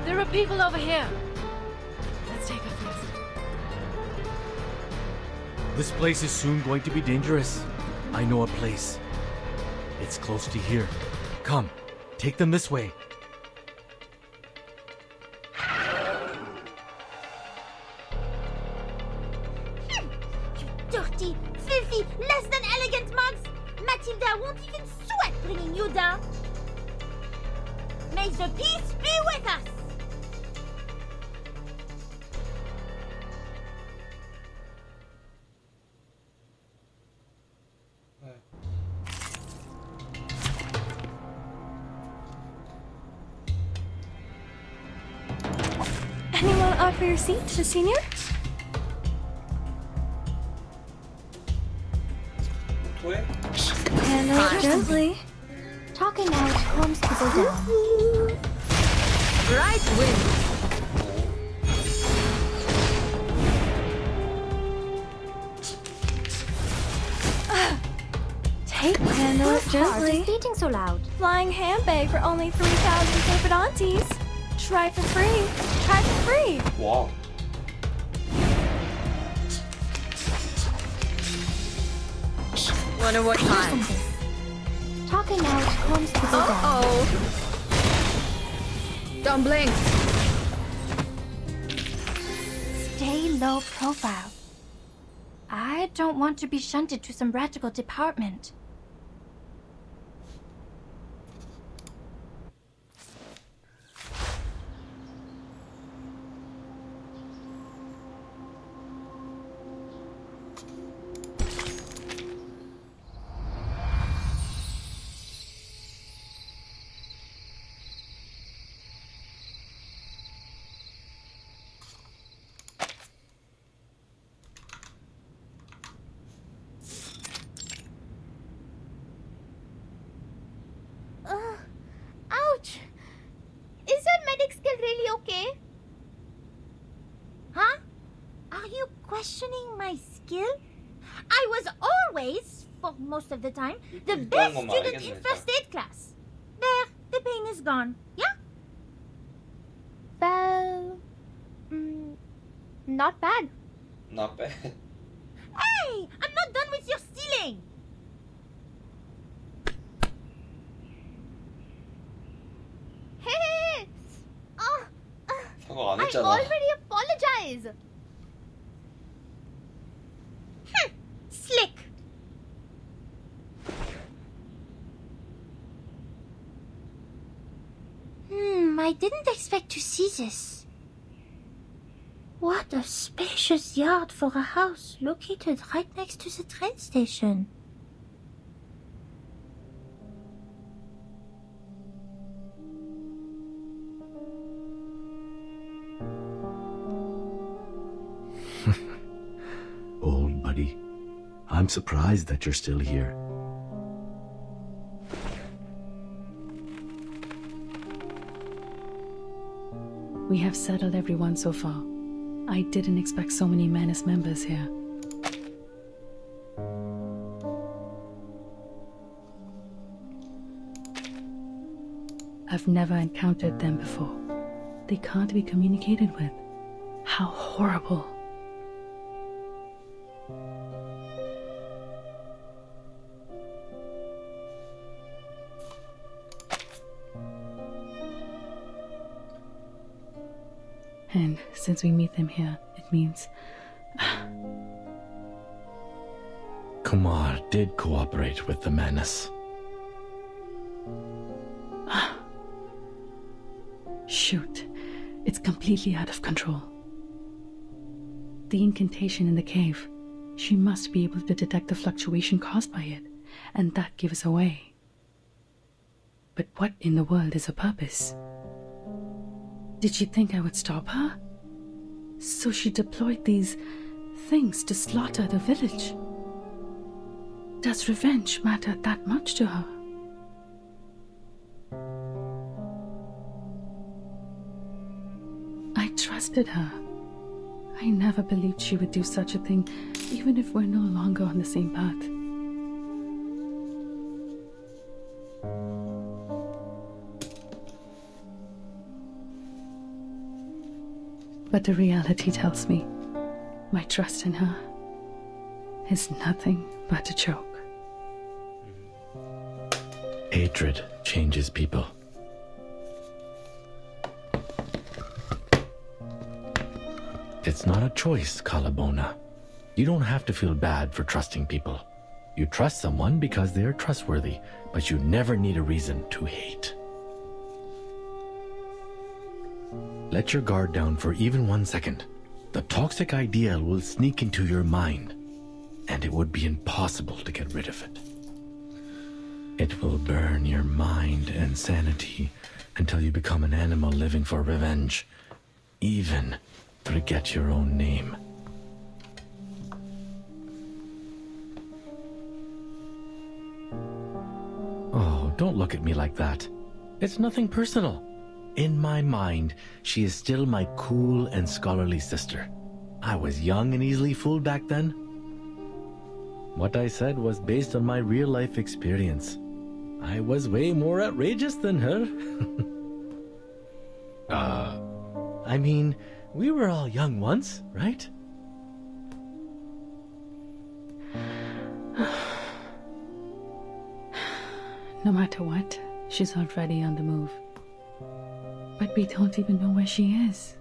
There are people over here. Let's take a fix. This place is soon going to be dangerous. I know a place. It's close to here. Come, take them this way. Dirty, filthy, less than elegant mugs! Matilda won't even sweat bringing you down! May the peace be with us! Anyone offer your seat to the senior? 토해? Handle it gently. Talking out calms people down. Right wing! Take handle it gently. Beating so loud. Flying handbag for only 3,000 favorite aunties. Try for free. Try for free. 와. Wonder what time? Talking out calms people down. Don't blink. Stay low profile. I don't want to be shunted to some radical department. Ouch! Is your medic skill really okay? Huh? Are you questioning my skill? I was always, for most of the time, the best student in first aid class. There, the pain is gone. Yeah? Well, not bad. Not bad. Hey! I'm not done with your stealing! Hey! 사과 안 I 했잖아. already apologize. Slick! I didn't expect to see this. What a spacious yard for a house located right next to the train station. Old buddy, I'm surprised that you're still here. We have settled everyone so far. I didn't expect so many men as members here. I've never encountered them before. They can't be communicated with. How horrible. And since we meet them here, it means... Kumar did cooperate with the menace. Shoot. It's completely out of control. The incantation in the cave. She must be able to detect the fluctuation caused by it, and that gives away. But what in the world is her purpose? Did she think I would stop her? So she deployed these things to slaughter the village. Does revenge matter that much to her? I trusted her. I never believed she would do such a thing, even if we're no longer on the same path. But the reality tells me my trust in her is nothing but a joke. Hatred changes people. It's not a choice, Kalabona. You don't have to feel bad for trusting people. You trust someone because they are trustworthy, but you never need a reason to hate. Let your guard down for even 1 second. The toxic ideal will sneak into your mind, and it would be impossible to get rid of it. It will burn your mind and sanity until you become an animal living for revenge, even forget your own name. Oh, don't look at me like that. It's nothing personal. In my mind, she is still my cool and scholarly sister. I was young and easily fooled back then. What I said was based on my real-life experience. I was way more outrageous than her. I mean, we were all young once, right? No matter what, she's already on the move. But we don't even know where she is.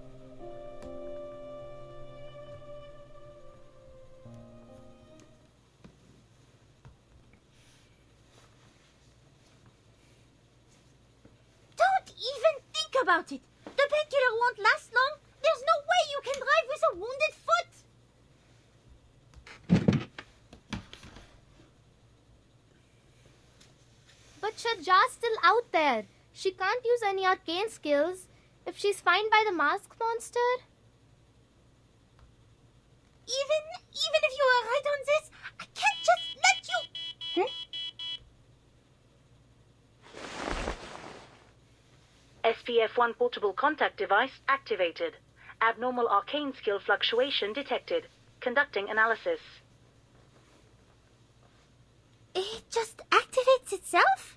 Don't even think about it. The painkiller won't last long. There's no way you can drive with a wounded foot. But Shadja's still out there. She can't use any arcane skills if she's found by the mask monster. Even if you are right on this, I can't just let you... SPF-1 portable contact device activated. Abnormal arcane skill fluctuation detected. Conducting analysis. It just activates itself?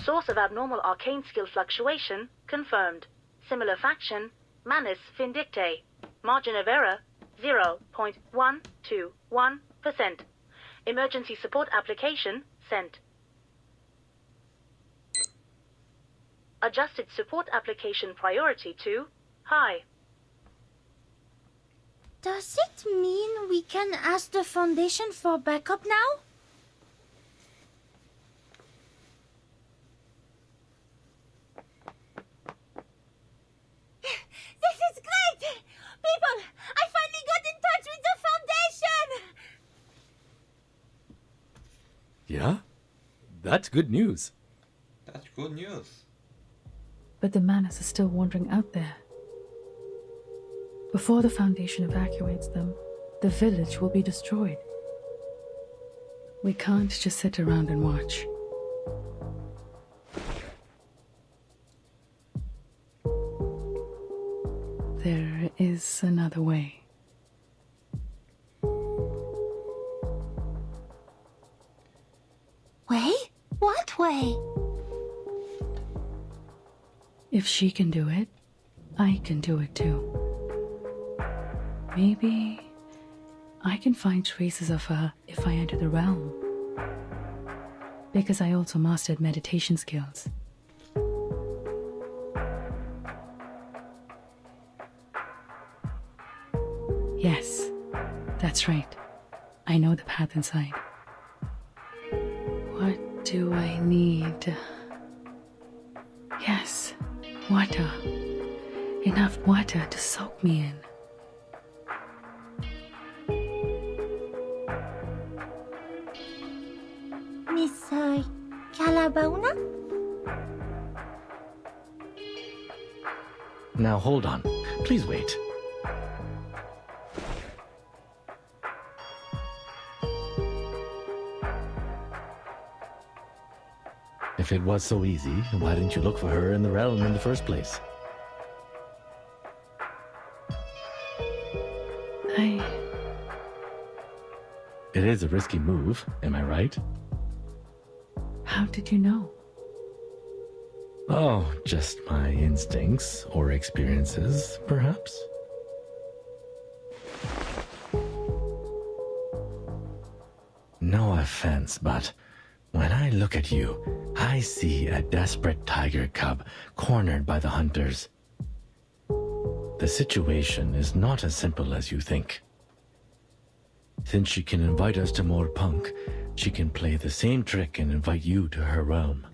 Source of abnormal arcane skill fluctuation confirmed. Similar faction, Manus Vindictae. Margin of error, 0.121%. Emergency support application sent. Adjusted support application priority to high. Does it mean we can ask the Foundation for backup now? This is great! People, I finally got in touch with the Foundation! Yeah? That's good news. That's good news. But the Manus are still wandering out there. Before the Foundation evacuates them, the village will be destroyed. We can't just sit around and watch. There is another way. Way? What way? If she can do it, I can do it too. Maybe I can find traces of her if I enter the realm. Because I also mastered meditation skills. Yes, that's right. I know the path inside. What do I need? Yes, water. Enough water to soak me in. Miss Calabona? Now hold on. Please wait. If it was so easy, why didn't you look for her in the realm in the first place? It is a risky move, am I right? How did you know? Oh, just my instincts or experiences, perhaps? No offense, but when I look at you, I see a desperate tiger cub cornered by the hunters. The situation is not as simple as you think. Since she can invite us to more punk, she can play the same trick and invite you to her realm.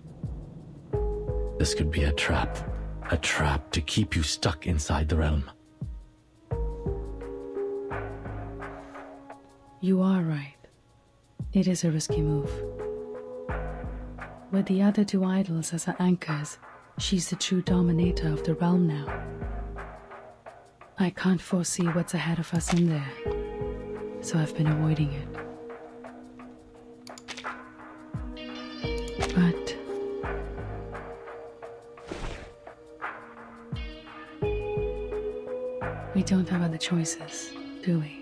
This could be a trap to keep you stuck inside the realm. You are right. It is a risky move. With the other two idols as her anchors, she's the true dominator of the realm now. I can't foresee what's ahead of us in there, so I've been avoiding it. But we don't have other choices, do we?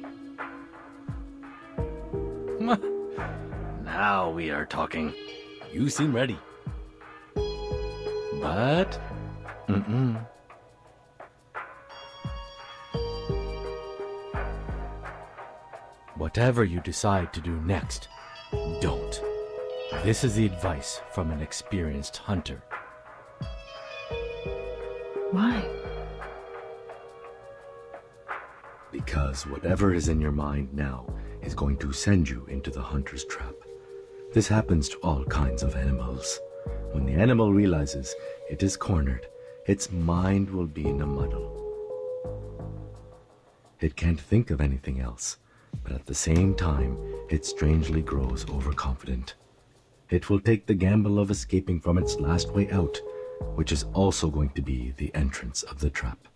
Now we are talking. You seem ready. But... Whatever you decide to do next, don't. This is the advice from an experienced hunter. Why? Because whatever is in your mind now is going to send you into the hunter's trap. This happens to all kinds of animals. When the animal realizes it is cornered, its mind will be in a muddle. It can't think of anything else, but at the same time, it strangely grows overconfident. It will take the gamble of escaping from its last way out, which is also going to be the entrance of the trap.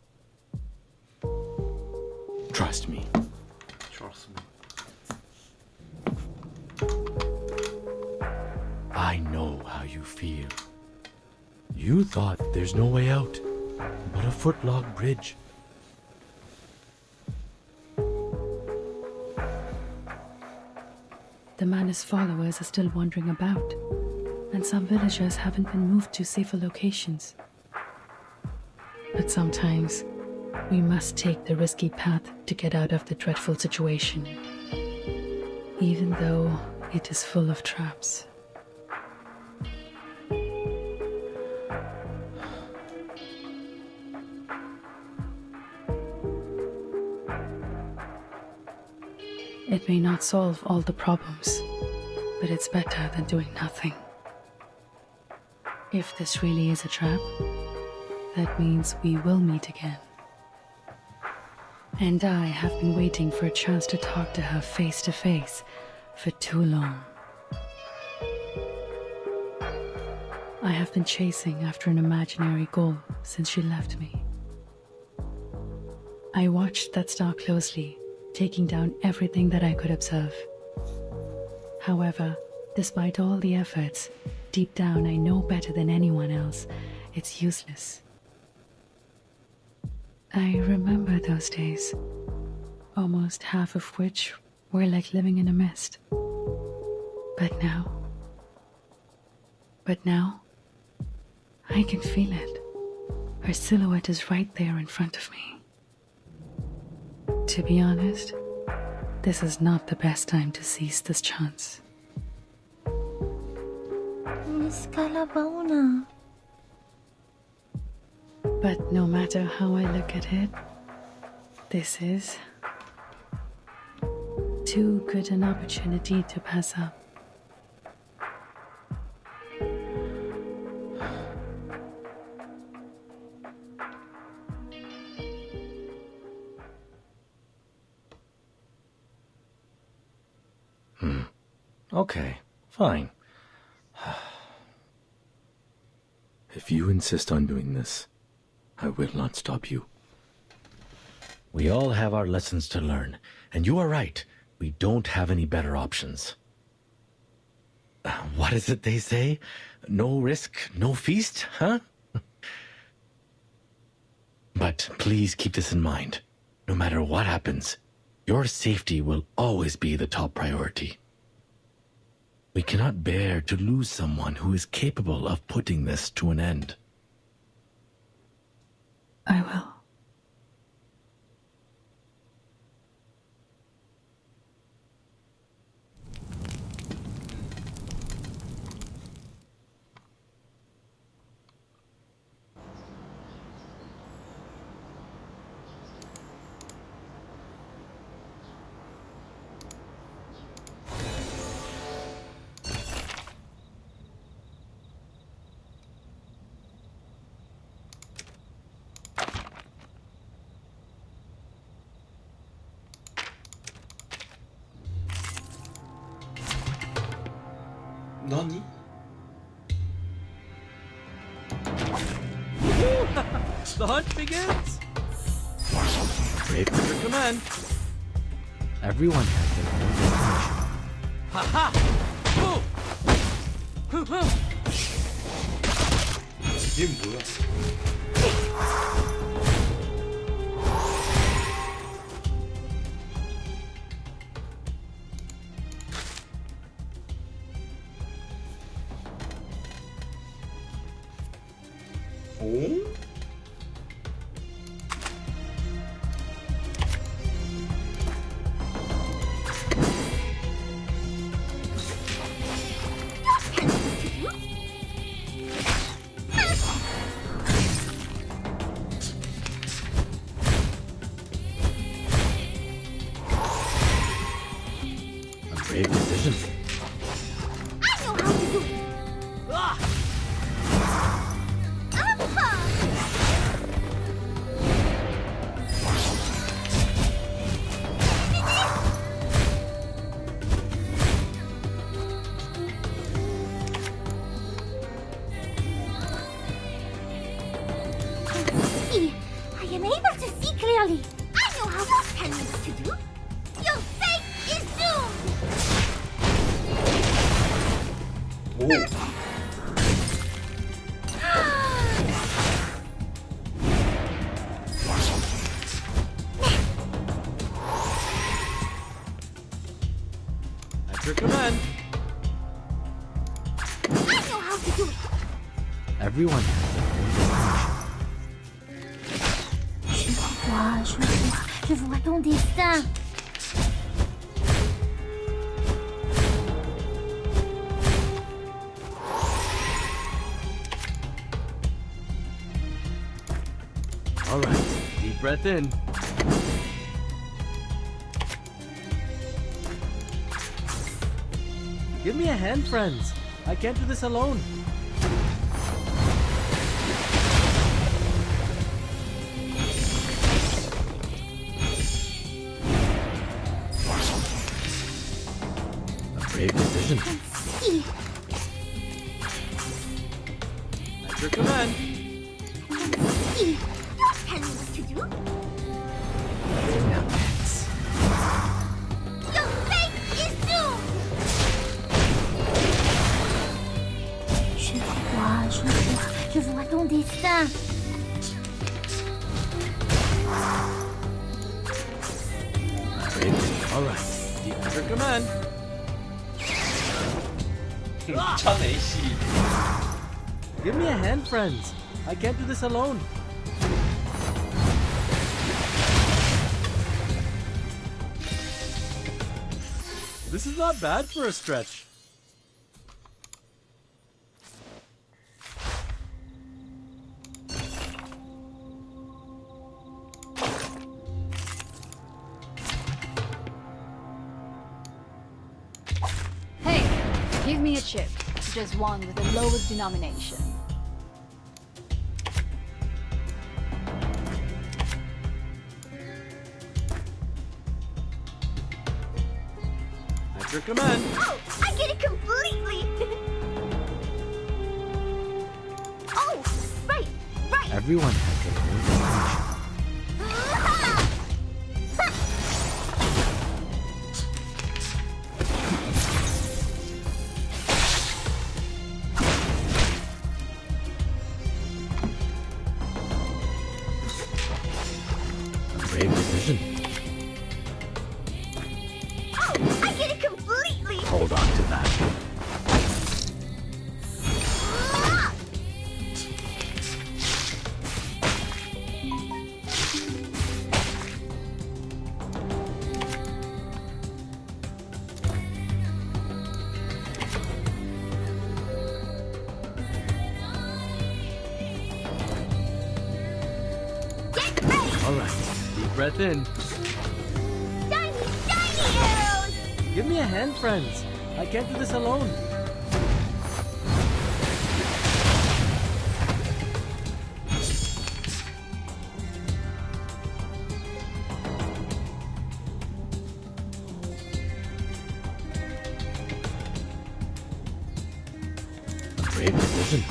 Trust me. Trust me. I know how you feel. You thought there's no way out, but a footlog bridge. The man's followers are still wandering about, and some villagers haven't been moved to safer locations. But sometimes, we must take the risky path to get out of the dreadful situation, even though it is full of traps. It may not solve all the problems, but it's better than doing nothing. If this really is a trap, that means we will meet again. And I have been waiting for a chance to talk to her face to face for too long. I have been chasing after an imaginary goal since she left me. I watched that star closely, taking down everything that I could observe. However, despite all the efforts, deep down I know better than anyone else, it's useless. I remember those days, almost half of which were like living in a mist. But now, I can feel it. Her silhouette is right there in front of me. To be honest, this is not the best time to seize this chance. Miss Calabona. But no matter how I look at it, this is too good an opportunity to pass up. Okay, fine. If you insist on doing this, I will not stop you. We all have our lessons to learn, and you are right. We don't have any better options. What is it they say? No risk, no feast, huh? But please keep this in mind. No matter what happens, your safety will always be the top priority. We cannot bear to lose someone who is capable of putting this to an end. I will. 너니? The hunt begins! Wait for Your command. everyone has their own definition. Ha ha! 얘 뭐야? 오? A brave decision. I know how to do it. See, I am able to see clearly. I know how to tell you what to do. Your fate is doomed. 오. At your command. I know how to do it. Everyone has their own definition. Je vois ton destin. All right, deep breath in. Give me a hand, friends. I can't do this alone. A brave decision. See, At your command. see. Don't tell me what to do. Now dance. Your fate is doomed. Je vois ton destin. All right, deep at your command. 차네 씨. Give me a hand, friends. I can't do this alone. This is not bad for a stretch. Hey, give me a chip. Just one with the lowest denomination. At your command. Oh, I get it completely. Oh, right. Everyone has their own definition. A brave decision. Oh, I get it completely. Hold on to that. All right, deep breath in. Shiny arrows! Give me a hand, friends. I can't do this alone. Great decision.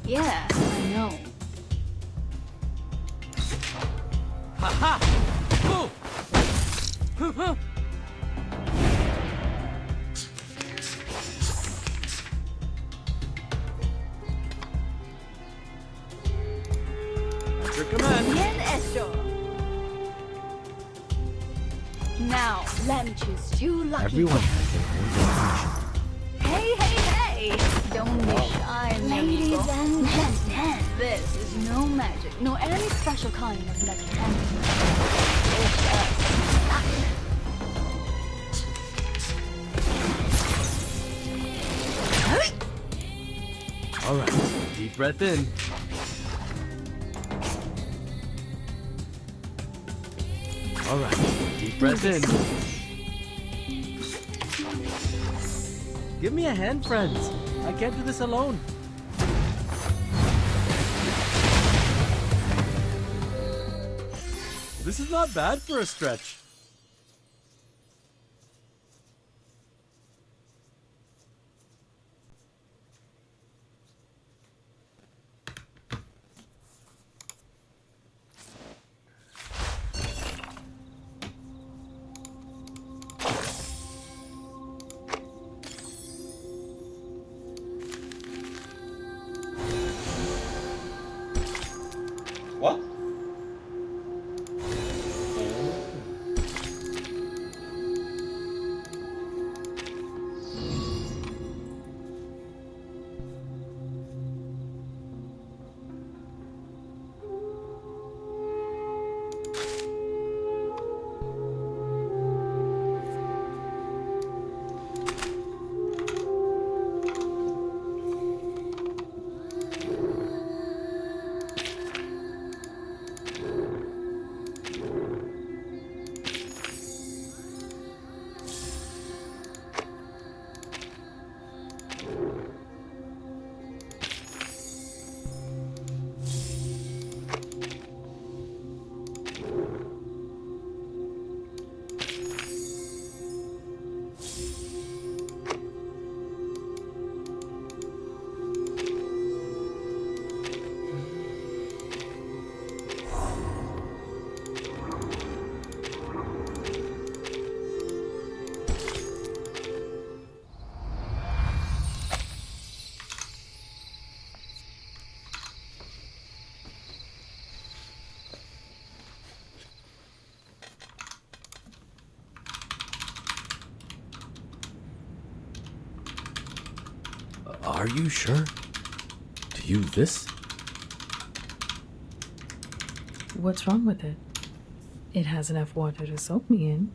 Yeah, I know. Ha-ha! Move! At your command. Bien hecho. Now, let me choose two lucky Everyone has their own definition. Hey, hey, hey! Don't be shy, ladies and gentlemen. This is no magic, nor any special kind of lucky hand. It's just luck. All right, deep breath in. All right, deep breath in. Give me a hand, friends. I can't do this alone. This is not bad for a stretch. What? Are you sure? To use this? What's wrong with it? It has enough water to soak me in.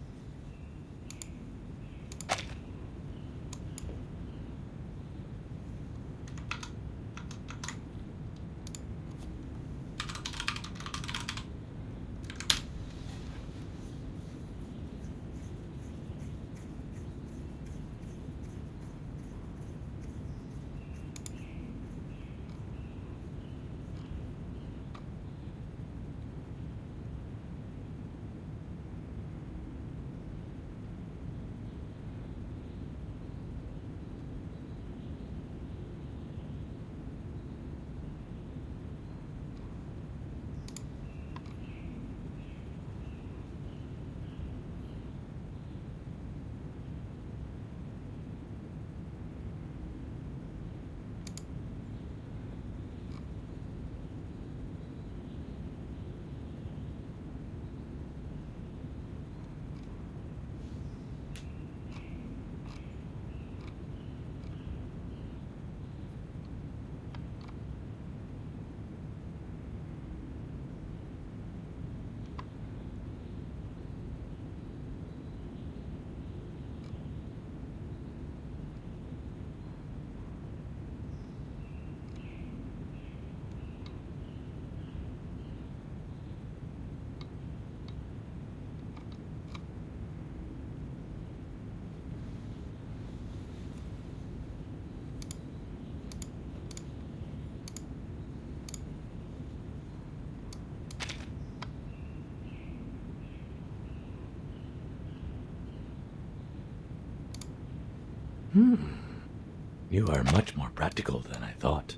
You are much more practical than I thought.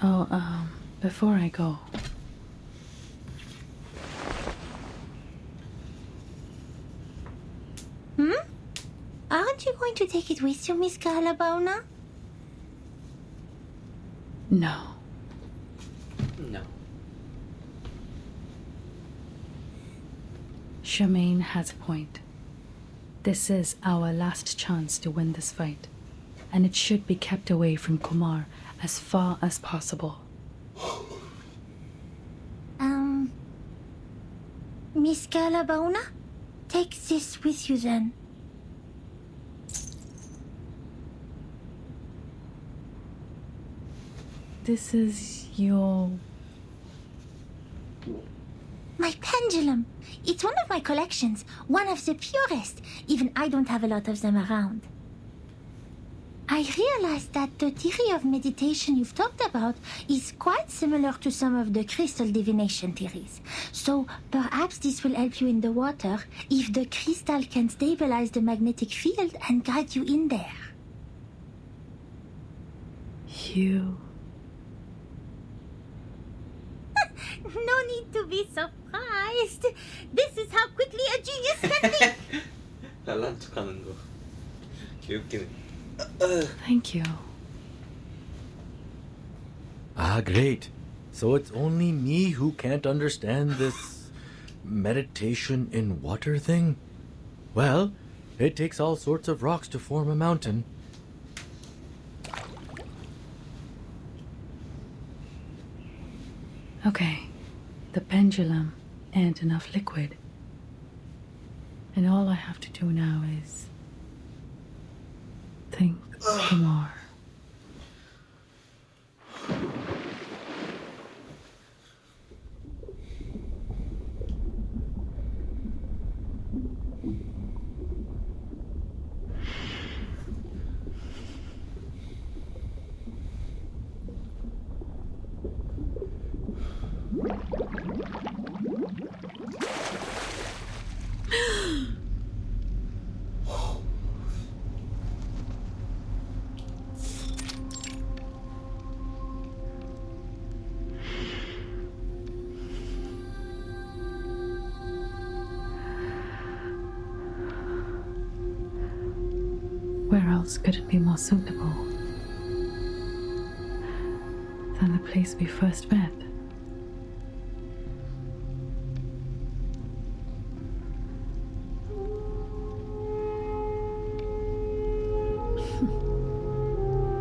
Oh, before I go, Aren't you going to take it with you, Miss Calabona? no. No. Charmaine has a point. This is our last chance to win this fight, and it should be kept away from Kumar as far as possible. Miss Calabona? Take this with you then. This is your... My pendulum. It's one of my collections, one of the purest. Even I don't have a lot of them around. I realized that the theory of meditation you've talked about is quite similar to some of the crystal divination theories. So perhaps this will help you in the water if the crystal can stabilize the magnetic field and guide you in there. You... No need to be surprised. This is how quickly a genius can think. 날란 척하는 거. 개웃기네. Thank you. Ah, great. So it's only me who can't understand this meditation in water thing? Well, it takes all sorts of rocks to form a mountain. Okay, the pendulum and enough liquid. And all I have to do now is think more. Where else could it be more suitable than the place we first met?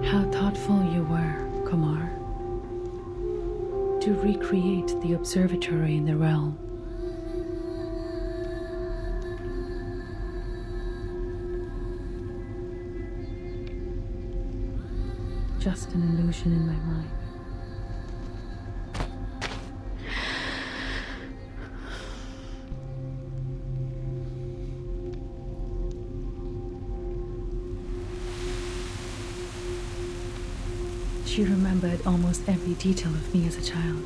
How thoughtful you were, Kumar, to recreate the observatory in the realm. Just an illusion in my mind. She remembered almost every detail of me as a child.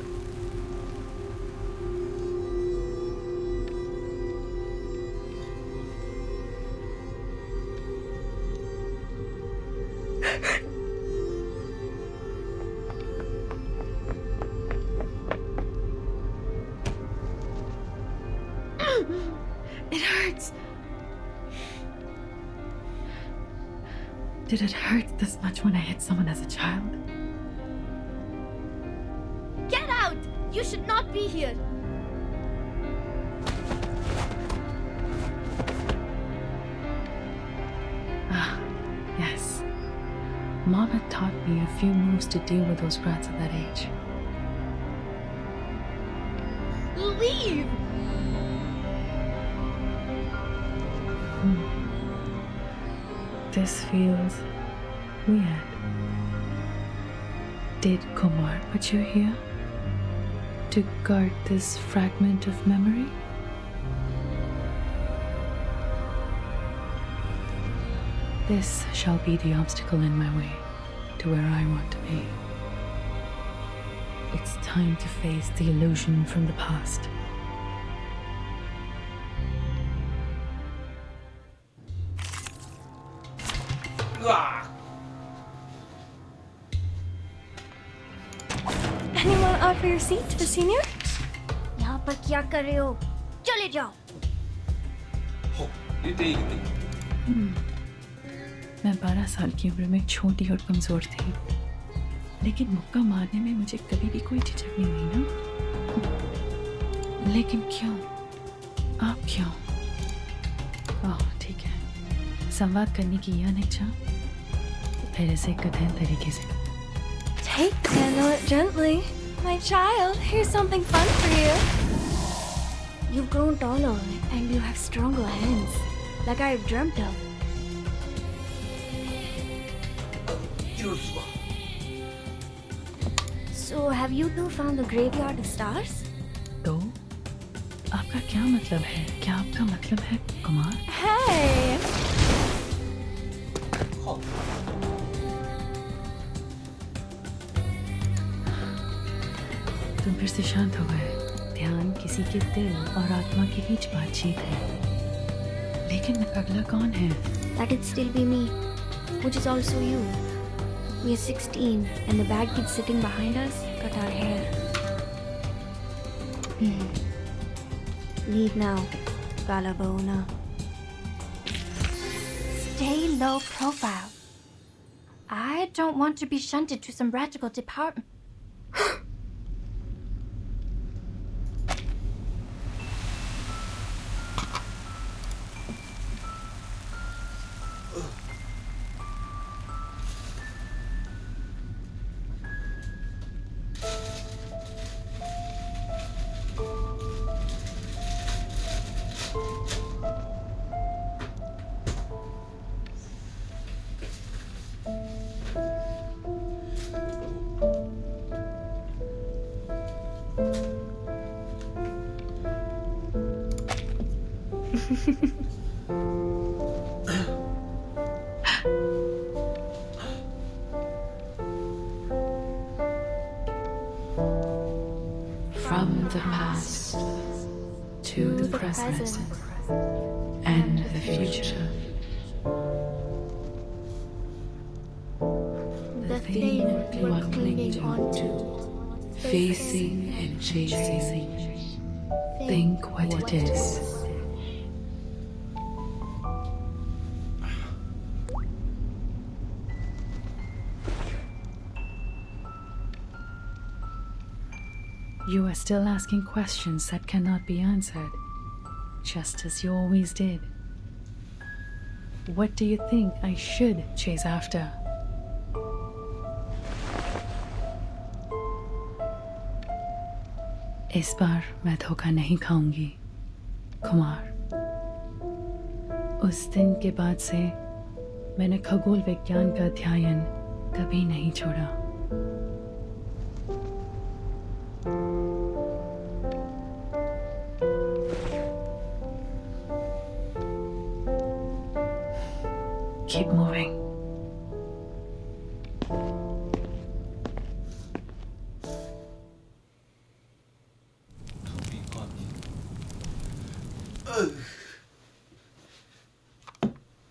It hurts. Did it hurt this much when I hit someone as a child? Get out! You should not be here. Ah, yes. Mom had taught me a few moves to deal with those brats at that age. Leave! This feels weird. Did Kumar put you here to guard this fragment of memory? This shall be the obstacle in my way to where I want to be. It's time to face the illusion from the past. Anyone offer your seat to the senior? यहाँ पर क्या कर रहे हो? चले जाओ. 1대1이네. मैं 12 साल की उम्र में छोटी और कमजोर थी, लेकिन मुक्का मारने में मुझे कभी भी कोई झिझक नहीं हुई ना. लेकिन क्यों? आप क्यों? ओह ठीक है, संवाद करने की यह इच्छा फिर इसे कठिन तरीके से. Take the handle it gently. My child, here's something fun for you. You've grown taller and you have stronger hands, like I've dreamt of. So, have you two found the graveyard of stars? तो आपका क्या मतलब है? क्या आपका मतलब है Kumar? Hey! तुम फिर से शांत हो गए. ध्यान किसी के दिल और आत्मा के बीच बातचीत है. लेकिन अगला कौन है? That could still be me, which is also you. We're 16 and the bad kid sitting behind us cut our hair. Leave now, Balabona. Stay low profile. I don't want to be shunted to some radical department. From the past to the present and the future. The thing you are clinging on to, facing and chasing. Think what it is. You are still asking questions that cannot be answered, just as you always did. What do you think I should chase after? इस बार मैं धोखा नहीं खाऊंगी, कुमार. उस दिन के बाद से मैंने खगोल विज्ञान का अध्ययन कभी नहीं छोड़ा. Keep moving.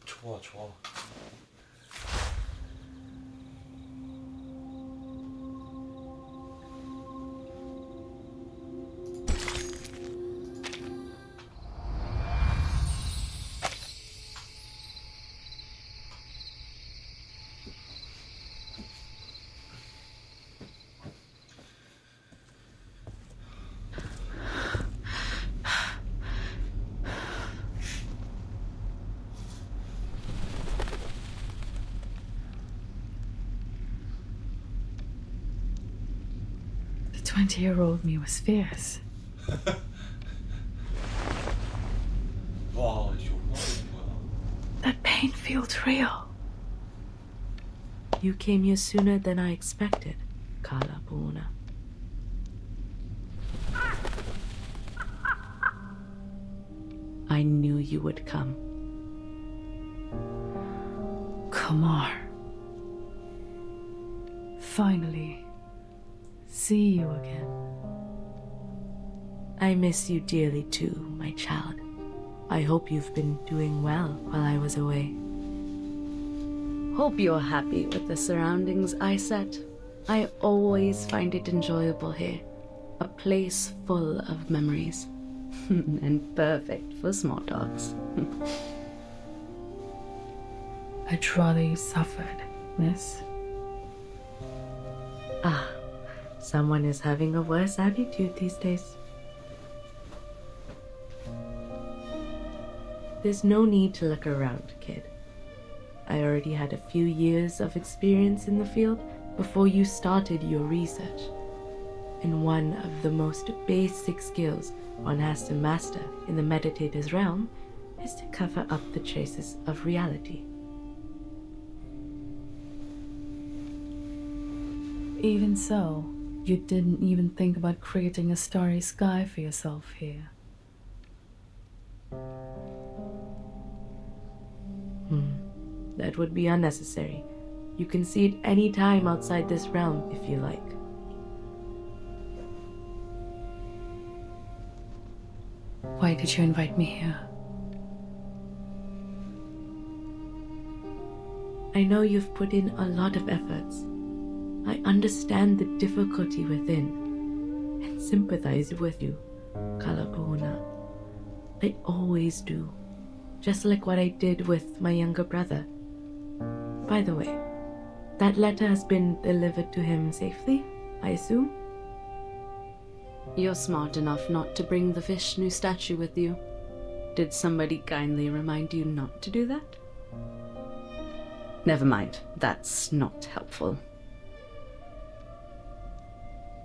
좋아 좋아. The 20-year-old me was fierce. 와, 이게 얼마나 되는 거야? That pain feels real. You came here sooner than I expected, Kalapuna. I knew you would come. Kumar. Finally. See you again. I miss you dearly too, my child. I hope you've been doing well while I was away. Hope you're happy with the surroundings I set. I always find it enjoyable here. A place full of memories. And perfect for small talks. I'd rather you suffered, miss. Ah, someone is having a worse attitude these days. There's no need to look around, kid. I already had a few years of experience in the field before you started your research. And one of the most basic skills one has to master in the meditator's realm is to cover up the traces of reality. Even so, you didn't even think about creating a starry sky for yourself here. That would be unnecessary. You can see it any time outside this realm if you like. Why did you invite me here? I know you've put in a lot of efforts. I understand the difficulty within and sympathize with you, Kalapuna. I always do, just like what I did with my younger brother. By the way, that letter has been delivered to him safely, I assume? You're smart enough not to bring the Vishnu statue with you. Did somebody kindly remind you not to do that? Never mind, that's not helpful.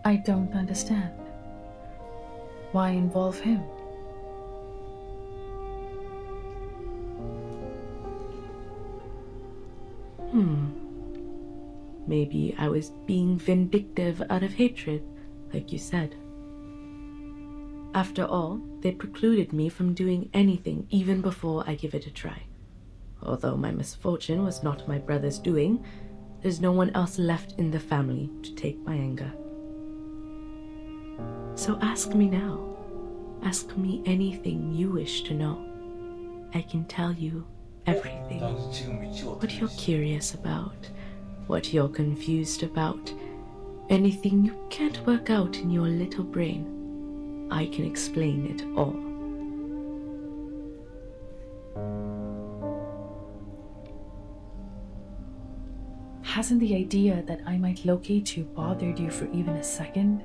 I don't understand. Why involve him? Maybe I was being vindictive out of hatred, like you said. After all, they precluded me from doing anything even before I give it a try. Although my misfortune was not my brother's doing, there's no one else left in the family to take my anger. So ask me now. Ask me anything you wish to know. I can tell you everything. What you're curious about, what you're confused about, anything you can't work out in your little brain, I can explain it all. Hasn't the idea that I might locate you bothered you for even a second?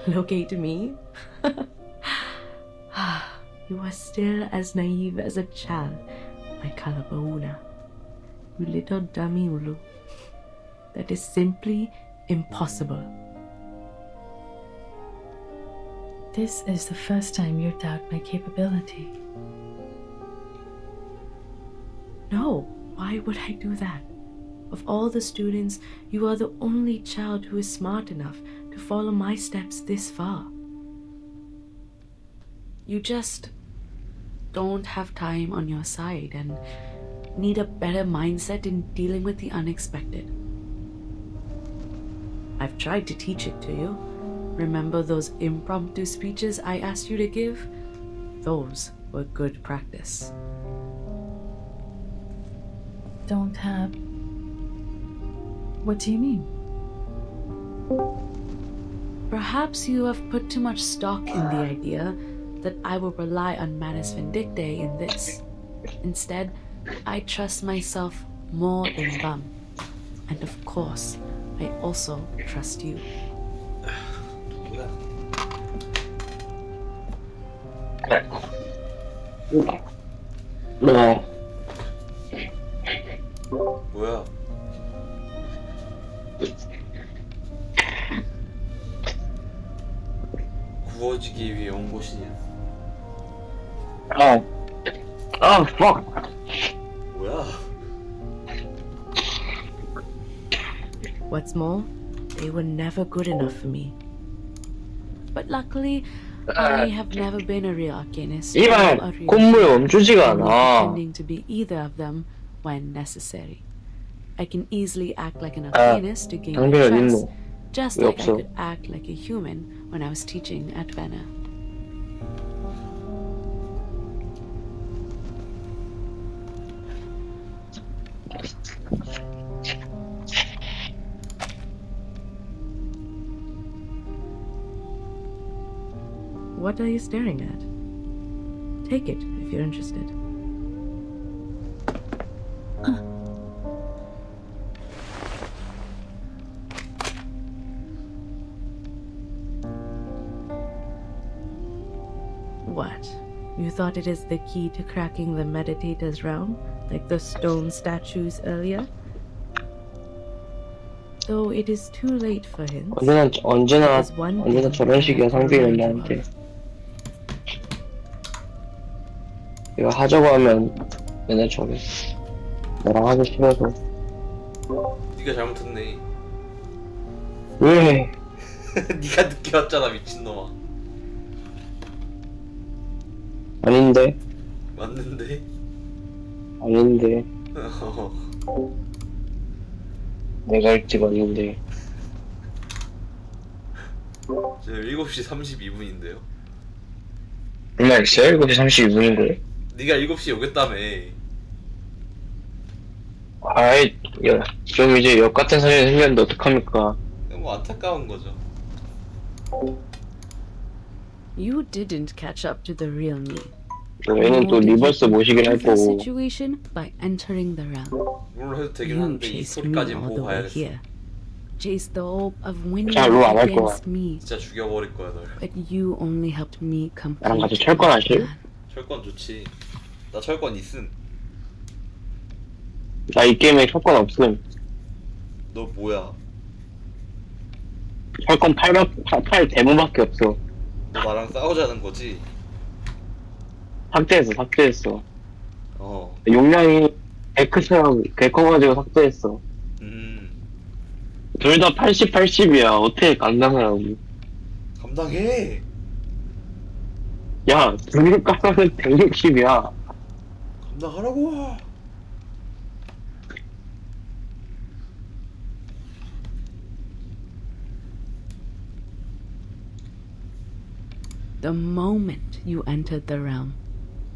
Locate me? You are still as naive as a child, my Kalabauna. You little dummy Ulu. That is simply impossible. This is the first time you doubt my capability. No, why would I do that? Of all the students, you are the only child who is smart enough to follow my steps this far. You just don't have time on your side and need a better mindset in dealing with the unexpected. I've tried to teach it to you. Remember those impromptu speeches I asked you to give? Those were good practice. Don't have... What do you mean? Perhaps you have put too much stock in the idea that I will rely on Manus Vindictae in this. Instead, I trust myself more than Bum. And of course, I also trust you. 뭐야? 구워지기 위해 온 곳이냐? fuck. 뭐야? What's more, they were never good enough for me. But luckily, I have never been a real arcanist. 이발 콧물 멈추지가 않아. Pretending to be either of them when necessary. I can easily act like an arcanist to gain their trust, just like I could act like a human when I was teaching at Vena. What are you staring at? Take it if you're interested. What? You thought it is the key to cracking the meditator's realm, like the stone statues earlier? Though it is too late for hints. 언제나 저런 식이야, 상대는 나한테. 이거 하자고 하면 맨날 저래. 나랑 하기 싫어서. 네가 잘못했네. 왜? 네가 늦게 왔잖아, 미친놈아. 아닌데. 맞는데? 아닌데. 내가 일찍 왔는데. 지금 7시 32분인데요? 얼마 있어요? 7시 32분인데? 네가 7시에 오겠다며. 아이, 좀 이제 역 같은 사연이 생겼는데 어떡합니까? 뭐 안타까운 거죠. You didn't catch up to the real me. 얘는 또 리버스 모시긴 할 The 거고. situation by entering the realm. 롤 해도 되긴 You 하는데 이 chased me 소리까지 all 보고 the way 가야겠어. here. Chased the hope of winning 자, 롤 안 할 거야. against me. 진짜 죽여버릴 거야 널. But you only helped me 나랑 같이 complete. 철권 하실? 철권 좋지. 나 철권 있음. 나 이 게임에 철권 없음. 너 뭐야? 철권 8 데모밖에 없어. 너 나랑 싸우자는 거지? 삭제했어. 어. 용량이 100크처럼 개 커가지고 삭제했어. 둘 다 80이야. 어떻게 감당하라고. 감당해. 야, 둘이 까서는 160이야. 감당하라고. The moment you entered the realm,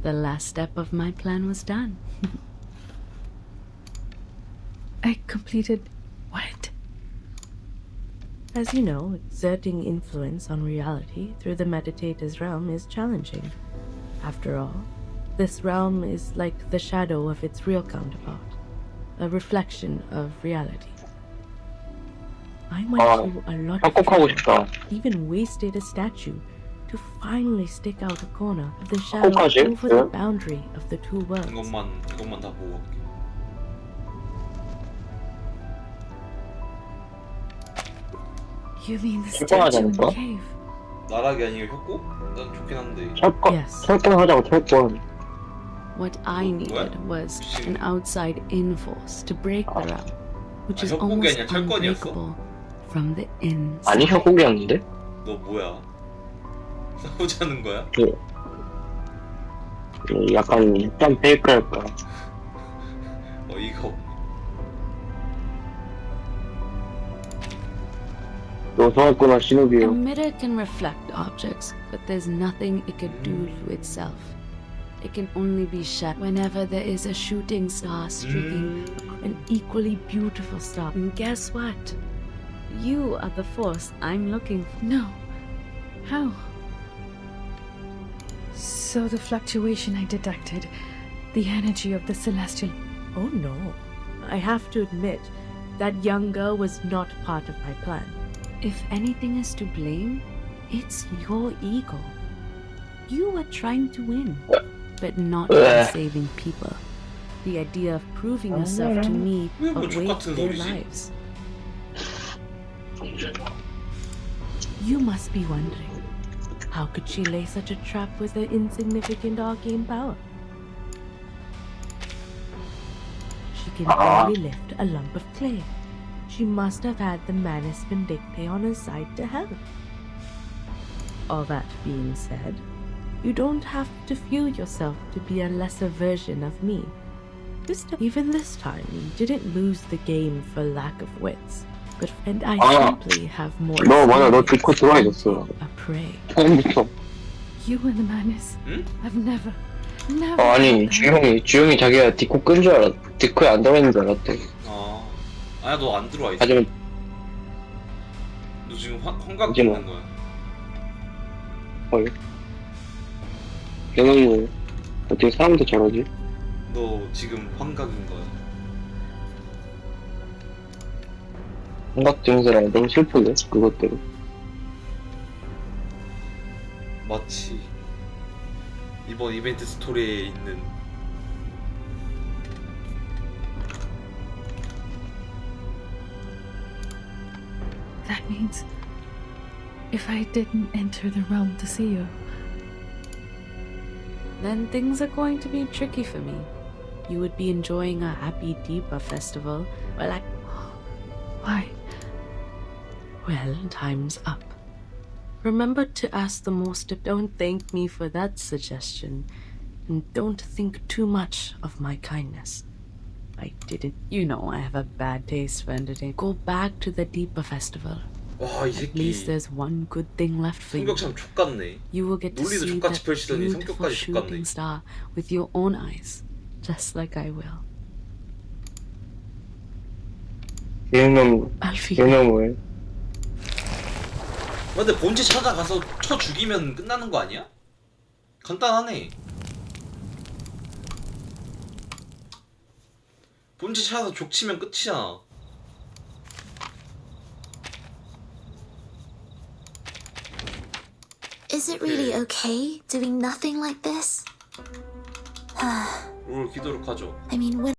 the last step of my plan was done. I completed what? As you know, exerting influence on reality through the meditator's realm is challenging. After all, this realm is like the shadow of its real counterpart, a reflection of reality. I went through a lot of trouble, even wasted a statue to finally stick out a corner of the shadow over the boundary of the two worlds. 이것만 다 보고 갈게. You mean the statue in the cave? 나락이 아니고 협곡? 난 좋긴 한데. 철권 하자고, 철권. What I needed was an outside-in force to break the realm, which is 협곡이 almost 아니라 철권이었어? unbreakable from the inside. 아니, 협곡이었는데? 너 뭐야? 싸우자는 거야? 약간 페이크 할까. 어이가 없네. 너 좋았구나, A 신우비요. mirror can reflect objects, but there's nothing it can do to itself. It can only be shut whenever there is a shooting star streaking an equally beautiful star. And guess what? You are the force I'm looking for. No. How? So the fluctuation I detected, the energy of the celestial... Oh no. I have to admit, that young girl was not part of my plan. If anything is to blame, it's your ego. You were trying to win, but not by saving people. The idea of proving yourself to me outweighed their lives. You must be wondering, how could she lay such a trap with her insignificant arcane power? She can barely lift a lump of clay. She must have had the Manus Vindictae on her side to help. All that being said, you don't have to feel yourself to be a lesser version of me. Even this time, you didn't lose the game for lack of wits. But and I simply have more. 너 디코 들어와있었어. A prey. 처음부터. You and the Manus have never. 아니, 주영이 자기가 디코 끈 줄 알았. 디코에 안 들어있는 줄 알았대. 아니야, 너 안 들어와 있어. 하지만 너 지금 환각 있는 거야. 헐. 영웅 어떻게 사람도 잘하지? 너 지금 환각인 거야. 삼각정세라 너무 슬픈데 그것대로. 마치 이번 이벤트 스토리에 있는 That means if I didn't enter the realm to see you, then things are going to be tricky for me. You would be enjoying a happy Deepa festival, while I... Why? Well, time's up. Remember to ask the most. Don't thank me for that suggestion. And don't think too much of my kindness. I didn't... You know I have a bad taste for entertainment. Go back to the Deepa festival. 와, 이 At least 새끼 there's one good thing left for you. 성격 참 족같네. You will get to 논리도 see 족같이 that 펼치더니 beautiful 성격까지 족같네. shooting star with your own eyes, just like I will. 얘는 뭐해? 근데 본체 찾아가서 쳐 죽이면 끝나는 거 아니야? 간단하네. 본체 찾아서 족치면 끝이잖아. Is it really okay doing nothing like this? 롤 기도록 하죠. I mean, when